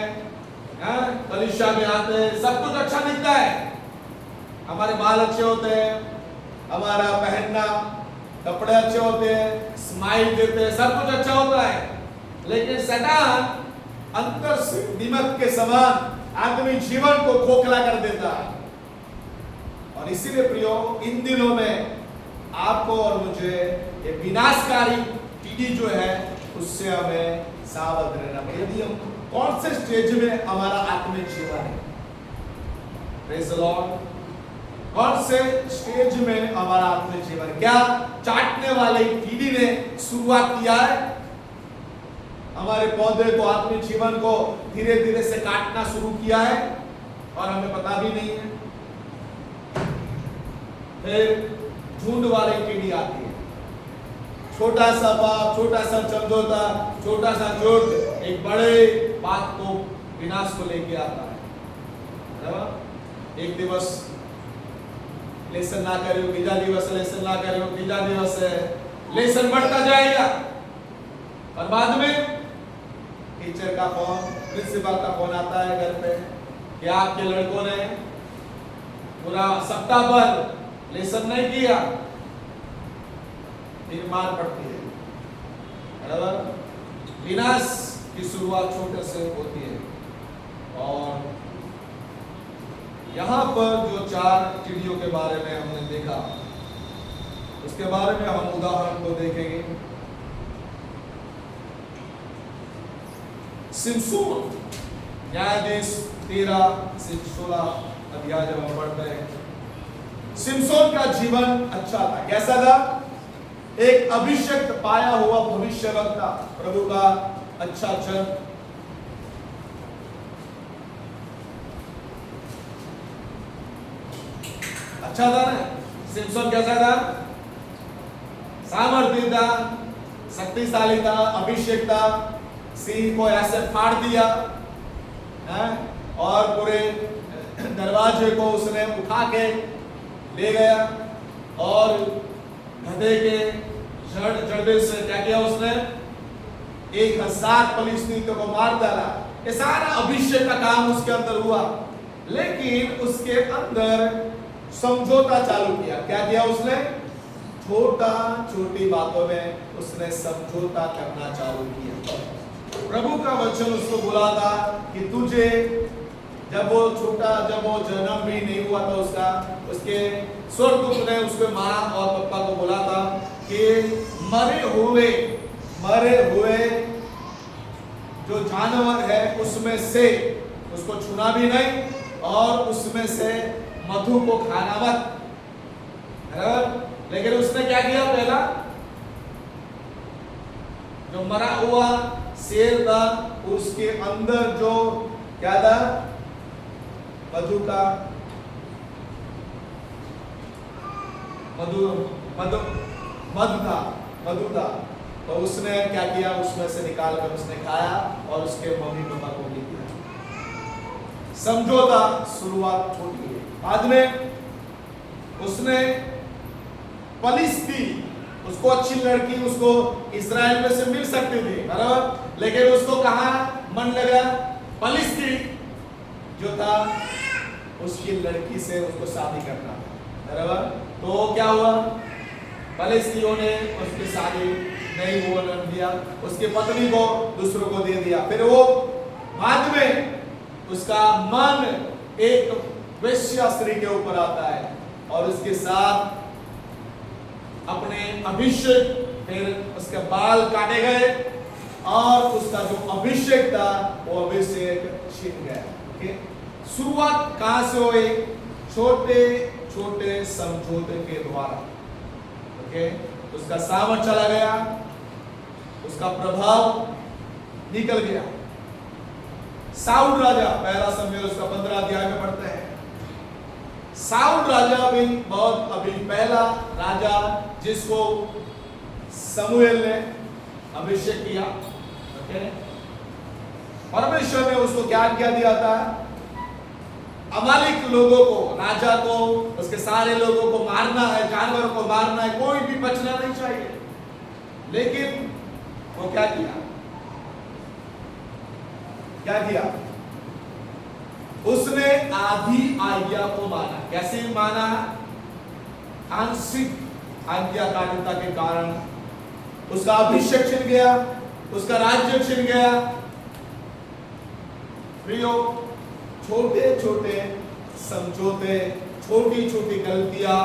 कलीसिया में आते हैं, सब कुछ अच्छा दिखता है, हमारे बाल अच्छे होते हैं, हमारा पहनना कपड़े अच्छे होते हैं, स्माइल देते हैं, सब कुछ अच्छा होता है। लेकिन शैतान अंतर से दीमक के समान आदमी जीवन को खोखला कर देता है। और इसीलिए प्रियो, इन दिनों में आपको और मुझे ये विनाशकारी पीढ़ी जो है उससे हमें सावधान रहना। यदि हम कौन से स्टेज में हमारा आत्मिक जीवन है, प्रेज द लॉर्ड, कौन से स्टेज में हमारा आत्मिक जीवन, क्या चाटने वाले पीढ़ी ने शुरुआत किया है? हमारे पौधे को, आत्मिक जीवन को धीरे धीरे से काटना शुरू किया है और हमें पता भी नहीं है। फिर झुंड वाली पीढ़ी आती है, छोटा सा बाप, छोटा सा समझौता, छोटा सा झूठ एक बड़े बात को, विनाश को लेके आता है। एक दिवस लेसन ना करो, तीजा दिवस लेसन ना करो, तीजा दिवस लेसन बढ़ता जाएगा और बाद में टीचर का फोन, प्रिंसिपल का फोन आता है घर पे कि आपके लड़कों ने पूरा सप्ताह भर लेसन नहीं किया, फिर मार पड़ती है। बराबर? विनाश की शुरुआत छोटे से होती है। और यहाँ पर जो 4 चिड़ियों के बारे में हमने देखा, उसके बारे में हम उदाहरण को देखेंगे। सिमसोन, न्यायाधीश 13 से 16 अध्याय जब हम पढ़ते हैं, सिमसोन का जीवन अच्छा था। कैसा था? एक अभिषेक पाया हुआ भविष्यवक्ता, प्रभु का अच्छा जन। अच्छा था ना? सिमसोन कैसा था? सामर्थ्य था, शक्तिशाली था, अभिषेक था, सिंह को ऐसे फाड़ दिया है और पूरे दरवाजे को उसने उठा के ले गया और गधे के जड़े से क्या किया उसने? 1000 फलिस्तीनियों को मार डाला। ये सारा अभिषेक का काम उसके अंदर हुआ, लेकिन उसके अंदर समझौता चालू किया। क्या किया उसने? छोटी बातों में उसने समझौता करना चालू किया। प्रभु का वचन उसको बोला था कि तुझे, जब वो जन्म भी नहीं हुआ था उसका, उसके स्वर्गदूत ने उसके माँ और पापा को बोला था कि मरे हुए जो जानवर है उसमें से उसको छूना भी नहीं और उसमें से मधु को खाना मत। लेकिन उसने क्या किया? पहला जो मरा हुआ शेर था उसके अंदर जो क्या था? मधु का मधु था। तो उसने क्या किया? उसमें से निकाल कर उसने खाया और उसके मम्मी पापा को भी दिया। समझौता शुरुआत छोटी है। बाद में उसने पलिस्ती, उसको अच्छी लड़की उसको इस्राएल में से मिल सकती थी, बराबर, लेकिन उसको कहाँ मन लगा? पलिस्ती जो था उसकी लड़की से उसको शादी करना, बराबर। तो क्या हुआ? पलिस्तियों ने उसकी शादी नहीं हुआ दिया, उसकी पत्नी को दूसरों को दे दिया। फिर वो बाद में उसका मन एक वेश्या स्त्री के ऊपर आता है और उसके साथ अपने अभिषेक, फिर उसके बाल काटे गए और उसका जो अभिषेक था वो अभिषेक छिन गया। ओके, शुरुआत कहां से हुई? छोटे छोटे समझौते के द्वारा। ओके, उसका सामर्थ चला गया, उसका प्रभाव निकल गया। साउल राजा, पहला शमूएल उसका 15 अध्याय में पढ़ते हैं। साउल राजा भी बहुत अभी पहला राजा जिसको शमूएल ने अभिषेक किया। ओके, परमेश्वर ने उसको क्या दिया था? अमालिक लोगों को, राजा को, उसके सारे लोगों को मारना है, जानवरों को मारना है, कोई भी बचना नहीं चाहिए। लेकिन वो क्या किया? उसने आधी आज्ञा को माना। कैसे माना? आंशिक आज्ञाकारिता के कारण उसका अभिषेक छिन गया, उसका राज्य छिन गया। प्रियो, छोटे छोटे समझौते, छोटी छोटी गलतियां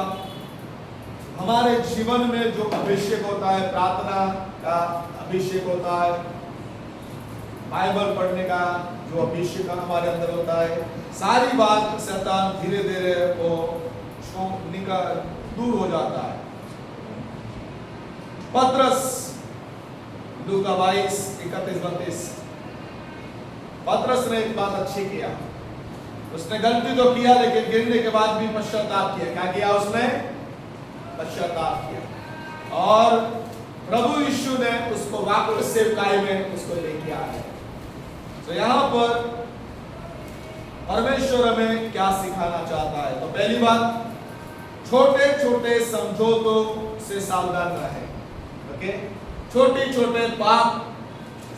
हमारे जीवन में जो अभिषेक होता है, प्रार्थना का अभिषेक होता है, बाइबल पढ़ने का जो अभिषेक हमारे अंदर होता है, सारी बात शैतान धीरे धीरे वो दूर हो जाता है। पतरस, लूका 22:31-32। पतरस ने एक बात अच्छी किया, उसने गलती तो किया लेकिन गिरने के बाद भी पश्चाताप किया। क्या किया उसने? पश्चाताप किया और प्रभु यीशु ने उसको वापस सेवकाई में उसको लेके आया। तो यहाँ पर परमेश्वर हमें क्या सिखाना चाहता है? तो पहली बात, छोटे छोटे समझौतों से सावधान रहे। ओके, छोटे छोटे पाप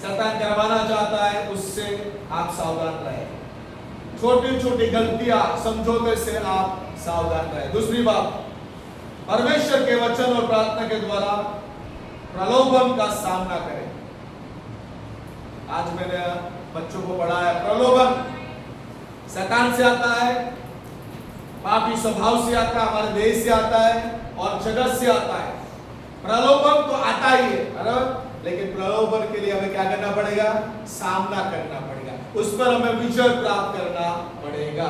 शैतान करवाना चाहता है, उससे आप सावधान रहे। छोटी छोटी गलतियां समझौते से आप सावधान रहे। दूसरी बात, परमेश्वर के वचन और प्रार्थना के द्वारा प्रलोभन का सामना करें। आज मैंने बच्चों को पढ़ाया, प्रलोभन शैतान से आता है, पापी स्वभाव से आता है, हमारे देश से आता है और जगत से आता है। प्रलोभन तो आता ही है, बराबर, लेकिन प्रलोभन के लिए हमें क्या करना पड़ेगा? सामना करना पड़ेगा, उस पर हमें विजय प्राप्त करना पड़ेगा।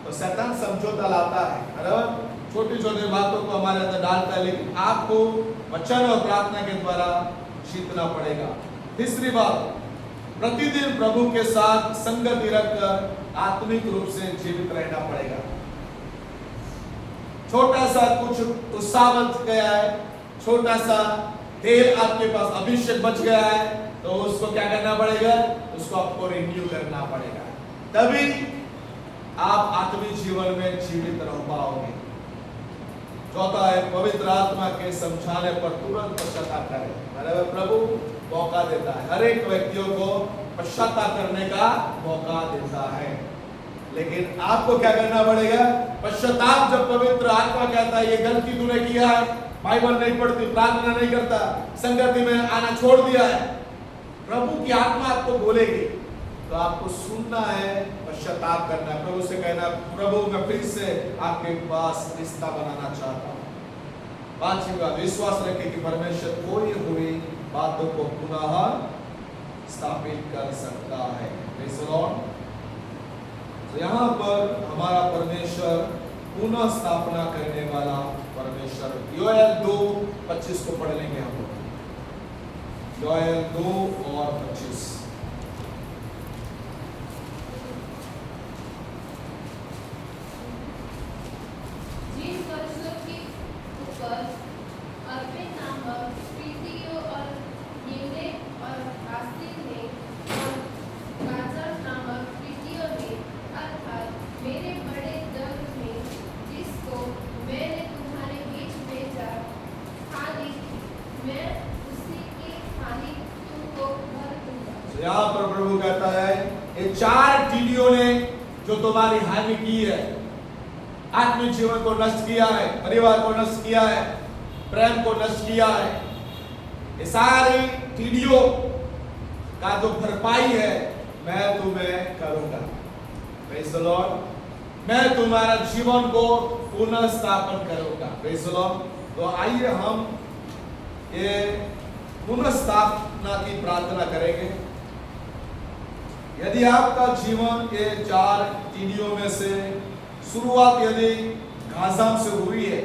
तो शैतान समझौता लाता है, बराबर, छोटी छोटी बातों को हमारे अंदर डालता है, लेकिन आपको वचन और प्रार्थना के द्वारा जीतना पड़ेगा। तीसरी बात, प्रतिदिन प्रभु के साथ संगति रखकर आत्मिक रूप से जीवित रहना पड़ेगा। छोटा सा कुछ उत्साह बच गया है, छोटा सा तेल आपके पास अभिषेक बच गया है, तो उसको क्या करना पड़ेगा? उसको आपको रिन्यू करना पड़ेगा, तभी आप आत्मिक जीवन में जीवित रह पाओगे। चौथा है, पवित्र आत्मा के समझाने पर तुरंत पश्चाताप करें। प्रभु मौका देता है, हर एक व्यक्तियों को पश्चाताप करने का मौका देता है, लेकिन आपको क्या करना पड़ेगा? पश्चाताप जब पवित्र आत्मा कहता है ये गलती तूने किया है, बाइबल नहीं पढ़ती, प्रार्थना नहीं करता, संगति में आना छोड़ दिया है, प्रभु की आत्मा आपको बोलेगी, तो आपको सुनना है, पश्चाताप करना है, प्रभु से कहना, प्रभु मैं फिर से आपके पास रिश्ता बनाना चाहता हूँ। पांचवी बात, विश्वास रखें कि परमेश्वर कोई हुई बातों को पुनः स्थापित कर सकता है। Praise the Lord। तो यहाँ पर हमारा परमेश्वर पुनः स्थापना करने वाला परमेश्वर। योएल 2:25 को पढ़ लेंगे हम लोग। योएल 2:25। जिन वर्षों के ऊपर अर्पे नामक पीतियों और नीले और आस्तीन ने और गाजर नामक पीतियों ने अर्थात मेरे बड़े दल में जिसको मैंने तुम्हारे बीच भेजा, खाली मैं उसी की खाली तुमको भर दूंगा। यहाँ पर प्रभु कहता है ये 4 टीडियों ने जो तुम्हारी हानि की है, आत्मिक जीवन को नष्ट किया है, परिवार को नष्ट किया है, प्रेम को नष्ट किया है, ये सारी टीडियों का जो भरपाई है मैं तुम्हें करूंगा। Praise the Lord। मैं तुम्हारा जीवन को पुनः स्थापन करूंगा। Praise the Lord। तो आइए हम ये पुनः स्थापना की प्रार्थना करेंगे। यदि आपका जीवन ये 4 टीडियों में से शुरुआत यदि घासम से हुई है,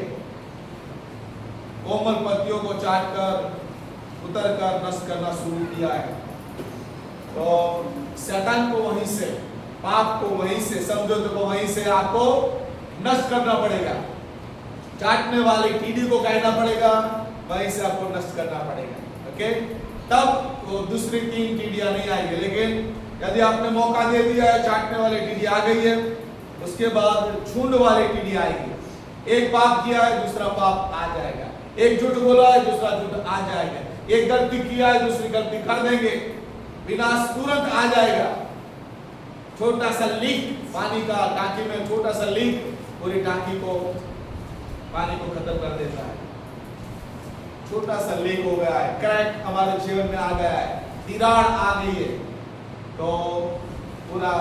कोमल पत्तियों को चाटकर उतरकर नष्ट करना शुरू किया है, तो शैतान को वहीं से, पाप को वहीं से, समझौते को वहीं से आपको नष्ट करना पड़ेगा। चाटने वाली टीडी को कहना पड़ेगा, वहीं से आपको नष्ट करना पड़ेगा। ओके, तब वो दूसरी 3 टीडियां नहीं आएगी। लेकिन यदि आपने मौका दे दिया है, चाटने वाली टीडी आ गई है, उसके बाद झुंड वाली टीडी आएगी। एक पाप किया है, दूसरा पाप आ जाएगा। एक झूठ बोला है, दूसरा झूठ आ जाएगा। एक गलती किया है, दूसरी गलती कर देंगे, विनाश तुरंत आ जाएगा। छोटा सा लीक पानी का, टांकी में छोटा सा लीक पूरी टांकी को, पानी को खत्म कर देता है। छोटा सा लीक हो गया है, क्रैक हमारे जीवन में आ गया है, दीवार आ गई है, तो पूरा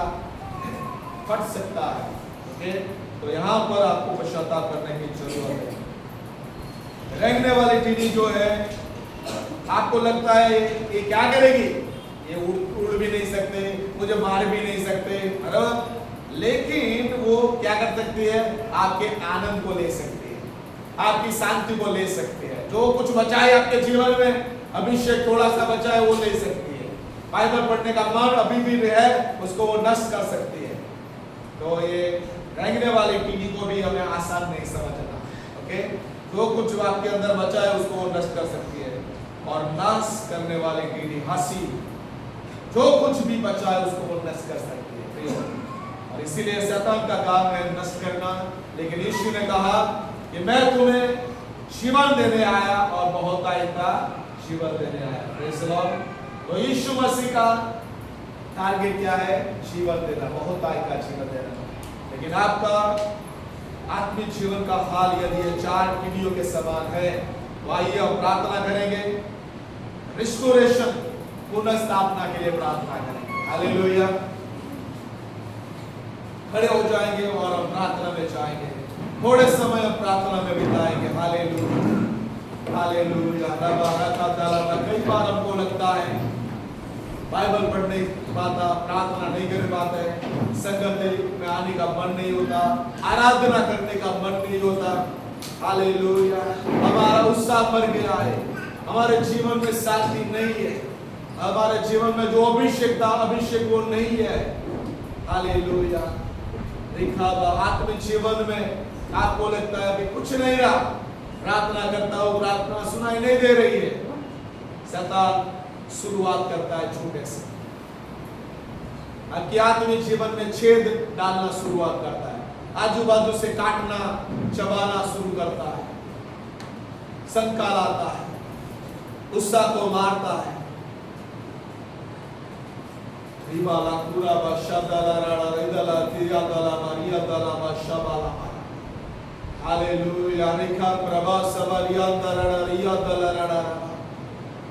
फट सकता है। ओके, तो यहाँ पर आपको पश्चाताप करने की जरूरत है। रेंगने वाली टीडी जो है, आपको लगता है ये क्या करेगी, ये उड़ भी नहीं सकते, मुझे मार भी नहीं सकते, बराबर। लेकिन वो क्या कर सकती है, आपके आनंद को ले सकती है, आपकी शांति को ले सकती है। जो कुछ बचा है आपके जीवन में, अभिषेक थोड़ा सा बचा है, वो ले सकती है। बाइबल पढ़ने का मन अभी भी है, उसको वो नष्ट कर सकती है। तो ये रेंगने वाली टीडी को भी हमें आसान नहीं समझना। ओके, जो कुछ आपके अंदर बचा है उसको वो नष्ट कर सकती है। और नाश करने वाली टीडी हंसी, जो कुछ भी बचा है उसको वो नष्ट कर सकती है। और इसीलिए शैतान का काम है नष्ट करना। लेकिन यीशु ने कहा कि मैं तुम्हें जीवन देने आया और बहुतायत का जीवन देने आया। Praise the Lord. तो यीशु मसीह का टारगेट क्या है, जीवन देना, बहुतायत का जीवन देना। लेकिन आपका आत्मिक जीवन का हाल यदि ये 4 टीडियों के समान है, तो आइए हम प्रार्थना करेंगे, रिस्टोरेशन, पुनः स्थापना के लिए प्रार्थना करेंगे। हालेलुया। खड़े हो जाएंगे और हम प्रार्थना में जाएंगे। थोड़े समय हम प्रार्थना में बिताएंगे। Hallelujah, hallelujah. कई बार हमको लगता है बाइबल पढ़ने पाता, प्रार्थना नहीं कर पाते, संगत में आने का मन नहीं होता, आराधना करने का मन नहीं होता। हालेलुया। हमारा उत्साह मर गया है, हमारे जीवन में शांति नहीं है, हमारे जीवन में जो अभिषेक था, अभिषेक वो नहीं है। हालेलुया। आत्मिक जीवन में आपको लगता है कि कुछ नहीं रहा, प्रार्थना करता हूँ, प्रार्थना सुनाई नहीं दे रही है। शैतान शुरुआत करता है छोटे से, आपके आत्मिक जीवन में छेद डालना शुरुआत करता है, आजू बाजू से काटना, चबाना शुरू करता है, शंका लाता है, उत्साह को मारता है। हालेलुया।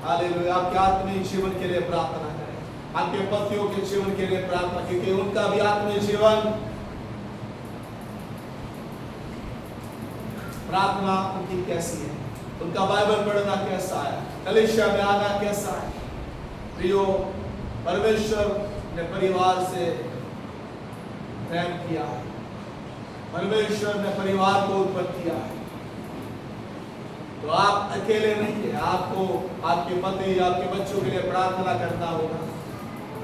हालेलुया। आपके आत्मिक जीवन के लिए प्रार्थना करें, आपके पतियों के जीवन के लिए प्रार्थना, क्योंकि उनका भी आत्मिक जीवन, प्रार्थना उनकी कैसी है, उनका बाइबल पढ़ना कैसा है, कलीसिया में आना कैसा है। प्रियो, परमेश्वर ने परिवार से प्रेम किया है, परमेश्वर ने परिवार को उत्पन्न किया है। तो आप अकेले नहीं है, आपको आपके पति, आपके बच्चों के लिए प्रार्थना करना होगा।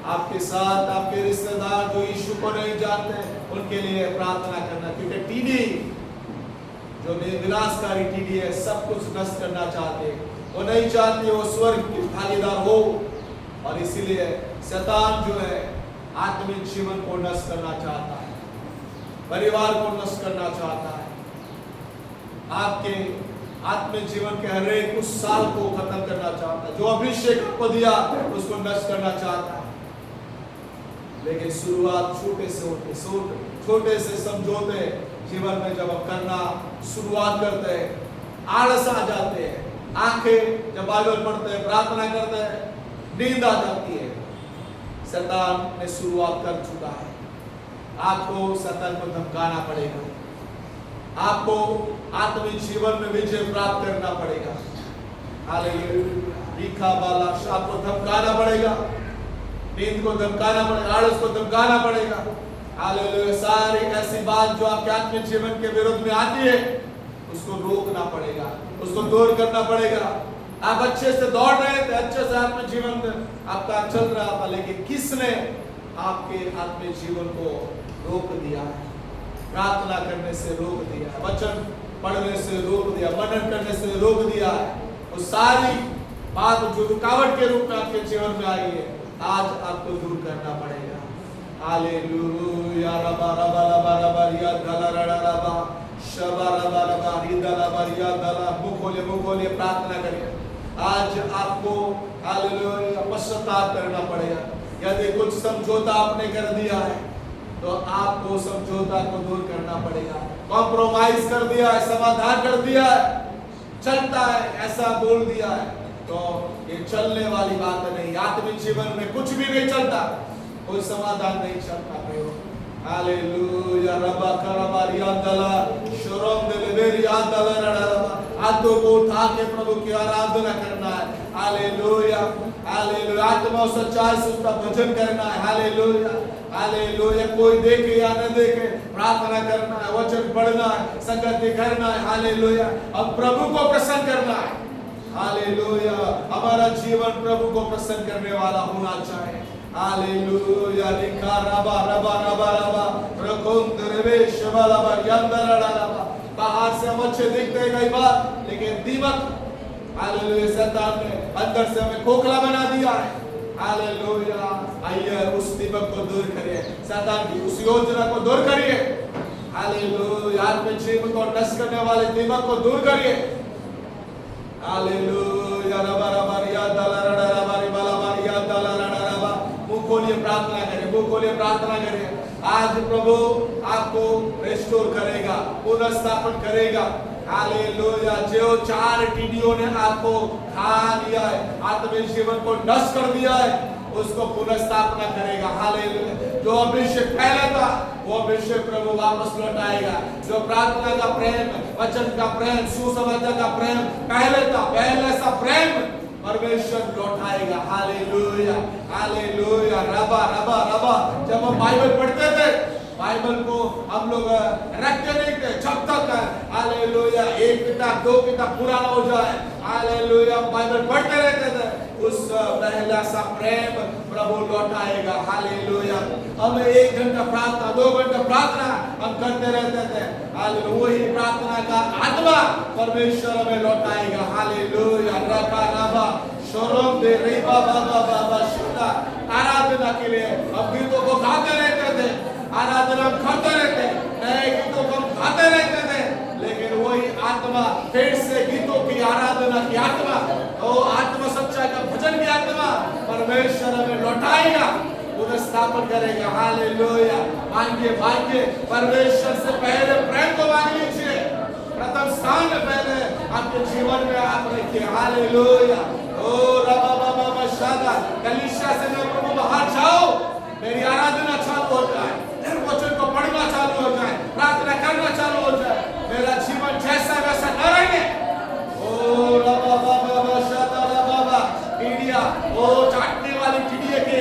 आपके साथ आपके रिश्तेदार जो यीशु को नहीं जानते उनके लिए प्रार्थना करना, क्योंकि टीडी जो विनाशकारी टीडी है सब कुछ नष्ट करना चाहते हैं। वो नहीं चाहते वो स्वर्ग के भागीदार हो, और इसीलिए शैतान जो है आत्मिक जीवन को नष्ट करना चाहता है, परिवार को नष्ट करना चाहता है, आपके आत्मिक जीवन के हर एक उस साल को खत्म करना चाहता है, जो अभिषेक को दिया उसको नष्ट करना चाहता है। लेकिन शुरुआत छोटे से होती, छोटे से समझौते जीवन में जब हम करना शुरुआत करते हैं, आलस आ जाते हैं, आंखें जब बाइबल पढ़ते हैं, प्रार्थना करते हैं, नींद आ जाती है। शैतान ने शुरुआत कर चुका है। आपको शैतान को धमकाना पड़ेगा, आपको आत्मिक जीवन में विजय प्राप्त करना पड़ेगा। हालेलुया, आपको धमकाना पड़ेगा, नींद को धमकाना पड़ेगा, आलस को धमकाना पड़ेगा। हालेलुया, सारी ऐसी बात जो आपके आत्मिक जीवन के विरुद्ध में आती है उसको रोकना पड़ेगा, उसको दूर करना पड़ेगा। आप अच्छे से दौड़ रहे थे, अच्छे से आत्मिक जीवन आपका चल रहा था, लेकिन किसने आपके आत्मिक जीवन को रोक दिया है? प्रार्थना करने से रोक दिया, वचन पढ़ने से रोक दिया, मनन करने से रोक दिया है। वो सारी बात जो रुकावट के रूप में आपके जीवन में आई है, आज आपको दूर करना पड़ेगा। हालेलुया, रबा रबा रबा रबा रिया दला रडा रबा शबा रबा रबा रिदला बरिया दला। मुख खोलिए प्रार्थना करिए। आज आपको हालेलुया पश्चाताप करना पड़ेगा। यदि कुछ समझौता आपने कर दिया है तो आपको समझौता को दूर करना पड़ेगा। कॉम्प्रोमाइज कर दिया है, समाधान कर दिया है, चलता है ऐसा बोल दिया है, तो ये चलने वाली बात नहीं। आत्मिक जीवन में कुछ भी नहीं चलता, कोई समाधान नहीं चलता। हालेलुया, रबा करबा रिया दला शरोम देले रिया दला रडा। हाथों को उठा के प्रभु की आराधना करना है। हालेलुया, हालेलुया, आत्मा और सच्चाई से उसका भजन करना है। हालेलुया, हालेलुया, कोई देखे या न देखे प्रार्थना करना है, वचन पढ़ना है, संगति करना है। हालेलुया, अब प्रभु को प्रसन्न करना है। हालेलुया, हमारा जीवन प्रभु को प्रसन्न करने वाला होना चाहिए। हालेलुया, लिखा रबा रबा रबा रबा रकुंद रेवेश वाला यंदर रबा। बाहर से हम अच्छे दिखते हैं कई बार, लेकिन दीमक हालेलुया शैतान ने अंदर से हमें खोखला बना दिया है। हालेलुया, आइए उस दीमक को दूर करिए, शैतान की उस योजना को दूर करिए। हालेलुया, आत्मिक जीवन को नष्ट करने वाले दीमक को दूर करिए। हालेलुया, रबा रबा रिया दला रडा रबा रिबला रिया दला रडा रबा। मुंह खोलिए प्रार्थना करें, मुंह खोलिए प्रार्थना करें। आज प्रभु आपको रिस्टोर करेगा, पुनर्स्थापन करेगा। हालेलुया, जो 4 टीडियों ने आपको खा लिया है, आत्मिक जीवन को नष्ट कर दिया है, उसको पुनर्स्थापना करेगा। हालेलुया, जो अभिषेक पहले था वो अभिषेक प्रभु वापस लौटाएगा। जो प्रार्थना का प्रेम, वचन का प्रेम, सुसमाचार का प्रेम पहले था, पहले सा प्रेम परमेश्वर लौटाएगा। हालेलुया, हालेलुया, रबा रबा रबा। जब हम बाइबल पढ़ते थे, बाइबल को हम लोग रखते नहीं थे जब तक हालेलुया 1 किताब 2 किताब पुराना हो जाए। हालेलुया, बाइबल पढ़ते रहते थे, उस पहला सा प्रेम प्रभु लौटाएगा। हालेलुया, हम 1 घंटा प्रार्थना 2 घंटा प्रार्थना हम करते रहते थे, हालेलुया, वही प्रार्थना का आत्मा परमेश्वर हमें लौटाएगा। हालेलुया, रखा रबा शोरम दे रे बाबा बाबा बाबा शुदा। आराधना के लिए हम गीतों को गाते रहते थे, आराधना हम करते रहते, नए गीतों को हम गाते रहते थे, लेकिन वही आत्मा फिर से गीतों की आराधना की आत्मा, वो आत्मा सच्चाई का भजन की आत्मा परमेश्वर हमें लौटाएगा, पुनर्स्थापन करेगा। हालेलुया, मांगिए मांगिए, परमेश्वर से पहले प्रेम को मांग लीजिए। प्रथम स्थान पहले आपके जीवन में आप रखिए। हालेलुया, ओ रबा बाबा मशादा। कलीसिया से मैं प्रभु बाहर जाओ, मेरी आराधना चालू हो जाए, वचन को पढ़ना चालू हो जाए, प्रार्थना करना चालू हो जाए, मेरा जीवन जैसा वैसा न रहे। ओ रबा बाबा मशादा रबा टीडिया, ओ चाटने वाली टीडिया के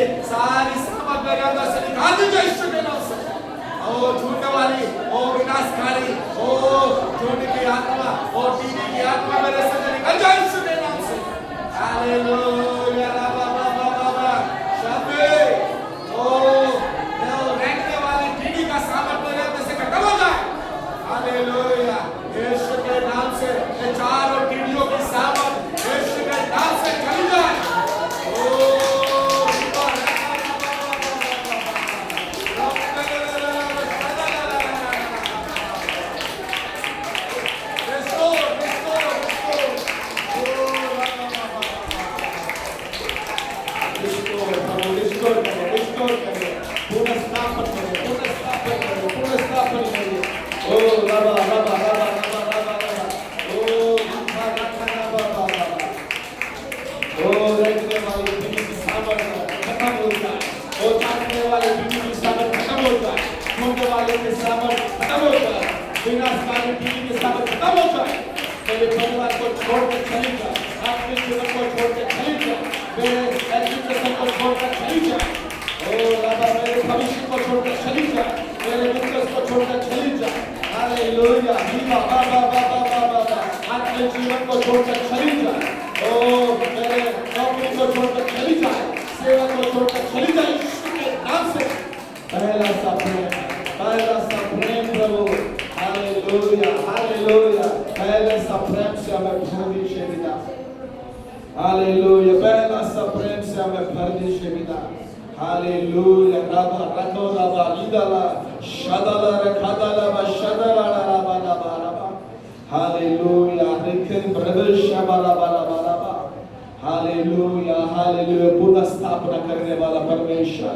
आने वाले टीवी की सामर्थ खत्म हो जाए, होने वाले के सामर्थ खत्म हो जाए, विनाशकारी टीवी के सामर्थ खत्म हो जाए। मेरे परिवार को छोड़कर चली जाए, आपके जीवन को छोड़कर चली जाए, मेरे एजुकेशन को छोड़कर चली जाए, ओ बाबा मेरे भविष्य को छोड़कर चली जाए, मेरे बिजनेस को छोड़कर चली जाए। हालेलुया, बाबा बाबा बाबा बाबा आपके जीवन को छोड़कर चली जाए, ओ मेरे नौकरी को छोड़कर चली जाए, सेवा को छोड़कर चली जाए, यीशु के नाम से। पहला सा प्रेम प्रभु, हालेलुया हालेलुया, पहले सा प्रेम से हमें भर दीजिए पिता, हालेलुया, पहला सा प्रेम से हमें भर दीजिए पिता, हालेलुया। राबा रतो राबा लीदाला शदाला रखादाला बशदाला राबा राबा राबा, हालेलुया, रिखन प्रदेश शबाला बाला बाला, हालेलुया हालेलुया। पुनः स्थापना करने वाला परमेश्वर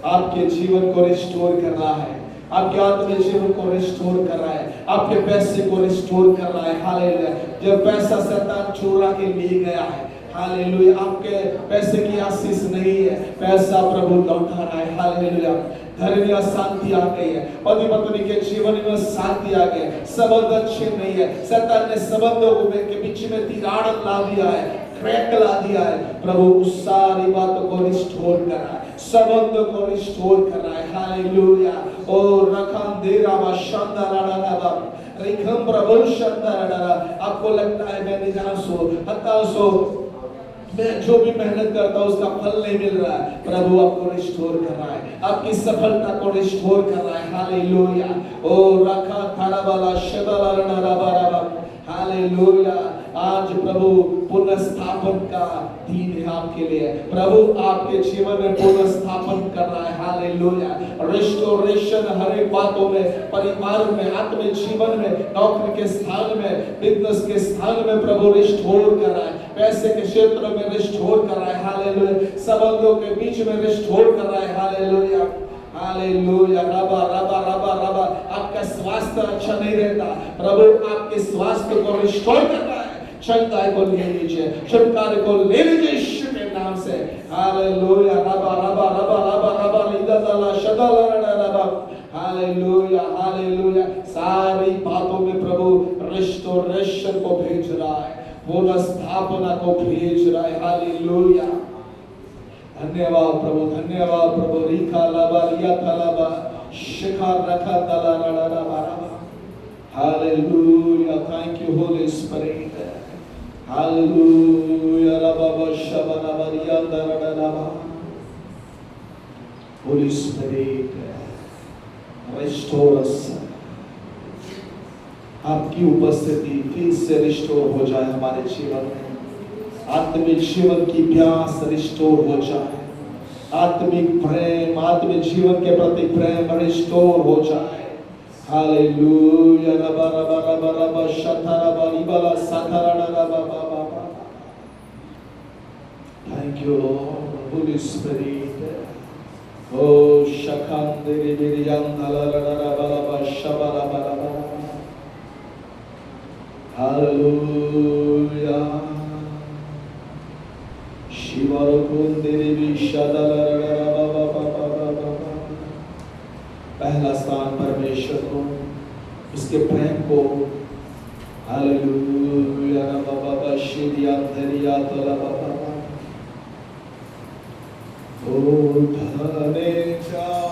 आपके जीवन को रिस्टोर कर रहा है, आपके आत्मिक जीवन को रिस्टोर कर रहा है, आपके पैसे को रिस्टोर कर रहा है। हालेलुया, जब पैसा शैतान चुरा के ले गया है, हालेलुया, आपके पैसे की आशीष नहीं है, पैसा प्रभु लौटा रहा है। हालेलुया, घर में शांति आ गई है, पति पत्नी के जीवन में शांति आ गई, संबंध अच्छे नहीं है, शैतान ने संबंधों के बीच में दीवार ला दिया है, क्रैक ला दिया है। प्रभु उस सारी बातों को रिस्टोर कर रहा है, संबंध को रिस्टोर कर रहा है। हालेलुया, ओ रखन देरा वा शांदारा रिखम प्रभु शांदारा। आपको लगता है मैं निराश हूं, हताश हूं, मैं जो भी मेहनत करता हूं उसका फल नहीं मिल रहा है, प्रभु आपको रिस्टोर कर रहा है, आपकी सफलता को रिस्टोर कर रहा है। हालेलुया, ओ रखा थारा वाला शदाला रबा रबा, हालेलुया। आज प्रभु पुनर्स्थापन का दिन है आपके लिए, प्रभु आपके जीवन में पुनर्स्थापन कर रहा है। हालेलुया, रिस्टोरेशन हर एक बातों में, परिवार में, आत्मिक जीवन में, नौकरी के स्थान में, बिजनेस के स्थान में प्रभु रिस्टोर कर रहा है, पैसे के क्षेत्र में रिस्टोर कर रहा है। हालेलुया, संबंधों के बीच में रिस्टोर कर रहा है। हालेलुया हालेलुया, रबा रबा रबा रबा। आपका स्वास्थ्य अच्छा नहीं रहता, प्रभु आपके स्वास्थ्य को रिस्टोर कर रहा है। क्षमता को ले लीजिए, छुटकारे को ले लीजिए यीशु के नाम से। हालेलुया, रबा रबा रबा रबा रबा लीदाला शदाला रबा, हालेलुया हालेलुया। सारी बातों में प्रभु रिस्टोरेशन को भेज रहा है, पुनर्स्थापना को भेज रहा है। हालेलुया, धन्यवाद प्रभु, धन्यवाद प्रभु। रिखा लाबा रिया लाबा शिखा रखा तला रड़ा रबा रबा, hallelujah. Thank you Holi spirit, hallelujah. Rava Shaba rava Riya रड़ा rava, Holi spirit restore अस। आपकी उपस्थिति फिर से रिस्टोर हो जाए हमारे जीवन में, आत्मिक जीवन की प्यास रिस्टोर हो जाए, आत्मिक प्रेम, आत्मिक जीवन के प्रति प्रेम रिस्टोर हो जाए। हालेलुया, रबा रबा रबा रबा शथा रबा रिबला साथा रबा रबा रबा। Thank you Lord, Holy Spirit. ओ शखांदे रिबिरियांदला रबा रबा शबा रबा रबा, हालेलुया। पहला स्थान परमेश्वर को, उसके प्रेम को, हालेलुया। बाबा शिरिया धरिया तला बाबा, ओ धने जाओ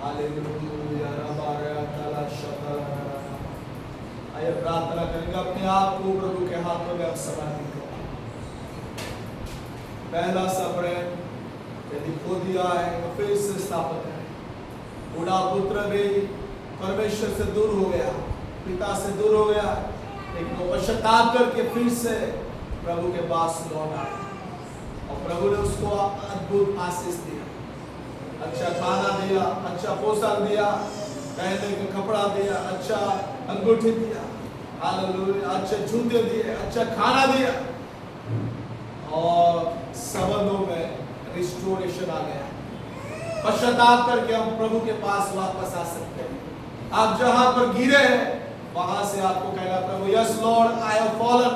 हालेलुया रबारा ताला शतला। आइए प्रार्थना करेंगे, अपने आप को प्रभु के हाथों में आप समर्पित करें। पहला सप्रेम यदि खो दिया है तो फिर से स्थापित करें। बूढ़ा पुत्र भी परमेश्वर से दूर हो गया, पिता से दूर हो गया, लेकिन वो पश्चाताप करके फिर से प्रभु के पास लौट आया और प्रभु ने उसको अद्भुत आशीष दिया, अच्छा खाना दिया, अच्छा पोशाक दिया, पहनने का कपड़ा दिया, अच्छा अंगूठी दिया, हालेलुया, अच्छे जूते दिए, अच्छा खाना दिया और संबंधों में रिस्टोरेशन आ गया। पश्चाताप करके हम प्रभु के पास वापस आ सकते हैं। आप जहां पर गिरे हैं वहां से आपको कहना, प्रभु yes Lord I have fallen.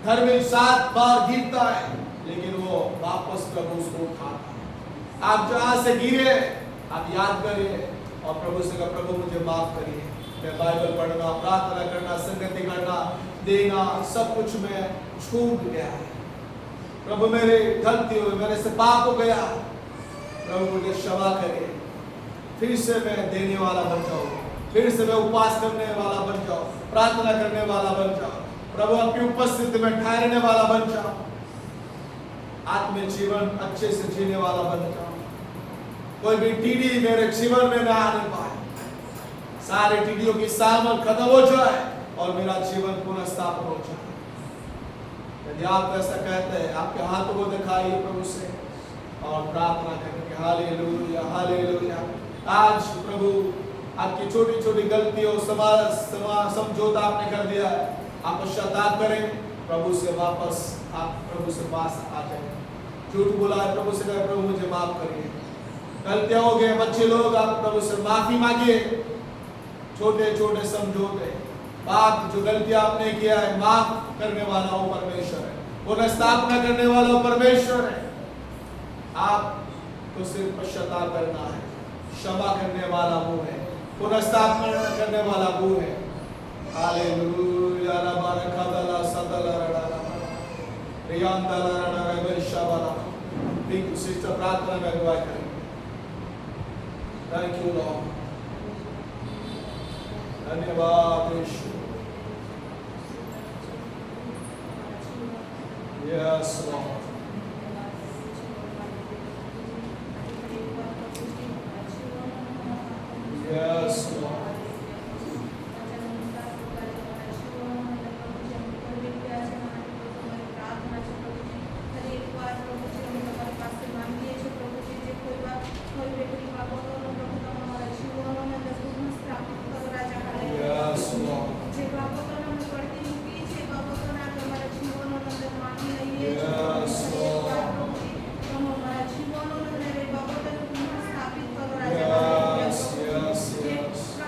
घर में 7 बार गिरता है लेकिन वो वापस प्रभु उसको उठाता है। आप जहां से गिरे आप याद करिए और प्रभु से कहा, प्रभु मुझे माफ करिए, मैं बाइबल पढ़ना, प्रार्थना करना, संगति करना, देना, सब कुछ मैं छूट गया है। प्रभु मेरे गलती हुई, मेरे से पाप हो गया, प्रभु मुझे क्षमा करिए। फिर से मैं देने वाला बन जाऊं, फिर से मैं उपवास करने वाला बन जाऊं, प्रार्थना करने वाला बन जाऊं, प्रभु आपकी उपस्थिति में ठहरने वाला बन जाऊं, आत्मिक जीवन अच्छे से जीने वाला बन जाऊं। कोई भी टीडी मेरे जीवन में न आने पाए, सारे टीडियों की सामर्थ खत्म हो जाए और मेरा जीवन पुनः स्थापित हो जाए। यदि आप ऐसा कहते हैं, आपके हाथों को दिखाइए प्रभु से और प्रार्थना करेंगे। Hallelujah hallelujah. आज प्रभु आपकी छोटी छोटी गलतियों समझौता आपने कर दिया है, आप पश्चाताप करें, प्रभु से वापस आप प्रभु से पास आ जाए। झूठ बोला है, प्रभु से कहे, प्रभु मुझे माफ करिए। गलतियां हो गए, बच्चे लोग, आप प्रभु से माफी मांगिए। छोटे छोटे समझौते, बात जो गलतियां आपने किया है, माफ करने वाला वो परमेश्वर है, पुनः स्थापना करने वाला वो परमेश्वर है। आप तो सिर्फ पश्चाताप करना है, क्षमा करने वाला वो है, पुनः स्थापना करने वाला वो है। हालेलुया रबारका दला सदला रडा रियांदला रडा रबशाबला। ठीक सिस्टर प्रार्थना में अगुवाई करें। थैंक यू लॉर्ड, धन्यवाद Yeshu. Yes Lord, yes Lord, yes, yes, yes.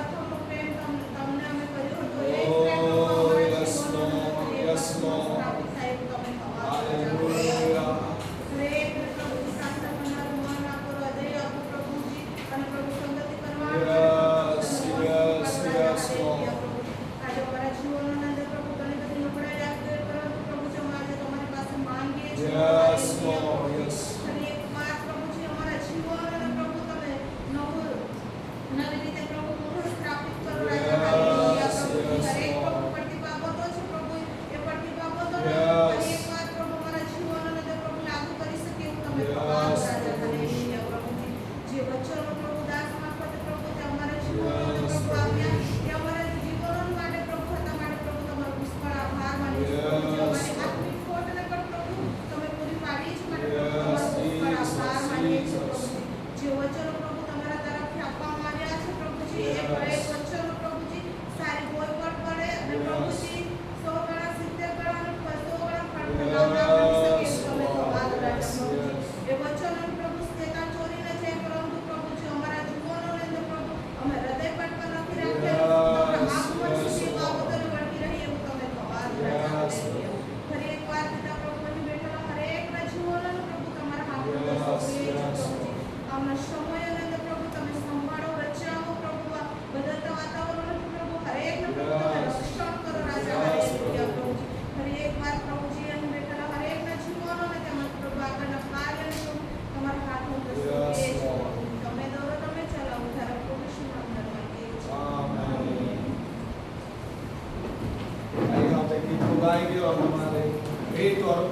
उठाएंगे और हमारे पेट और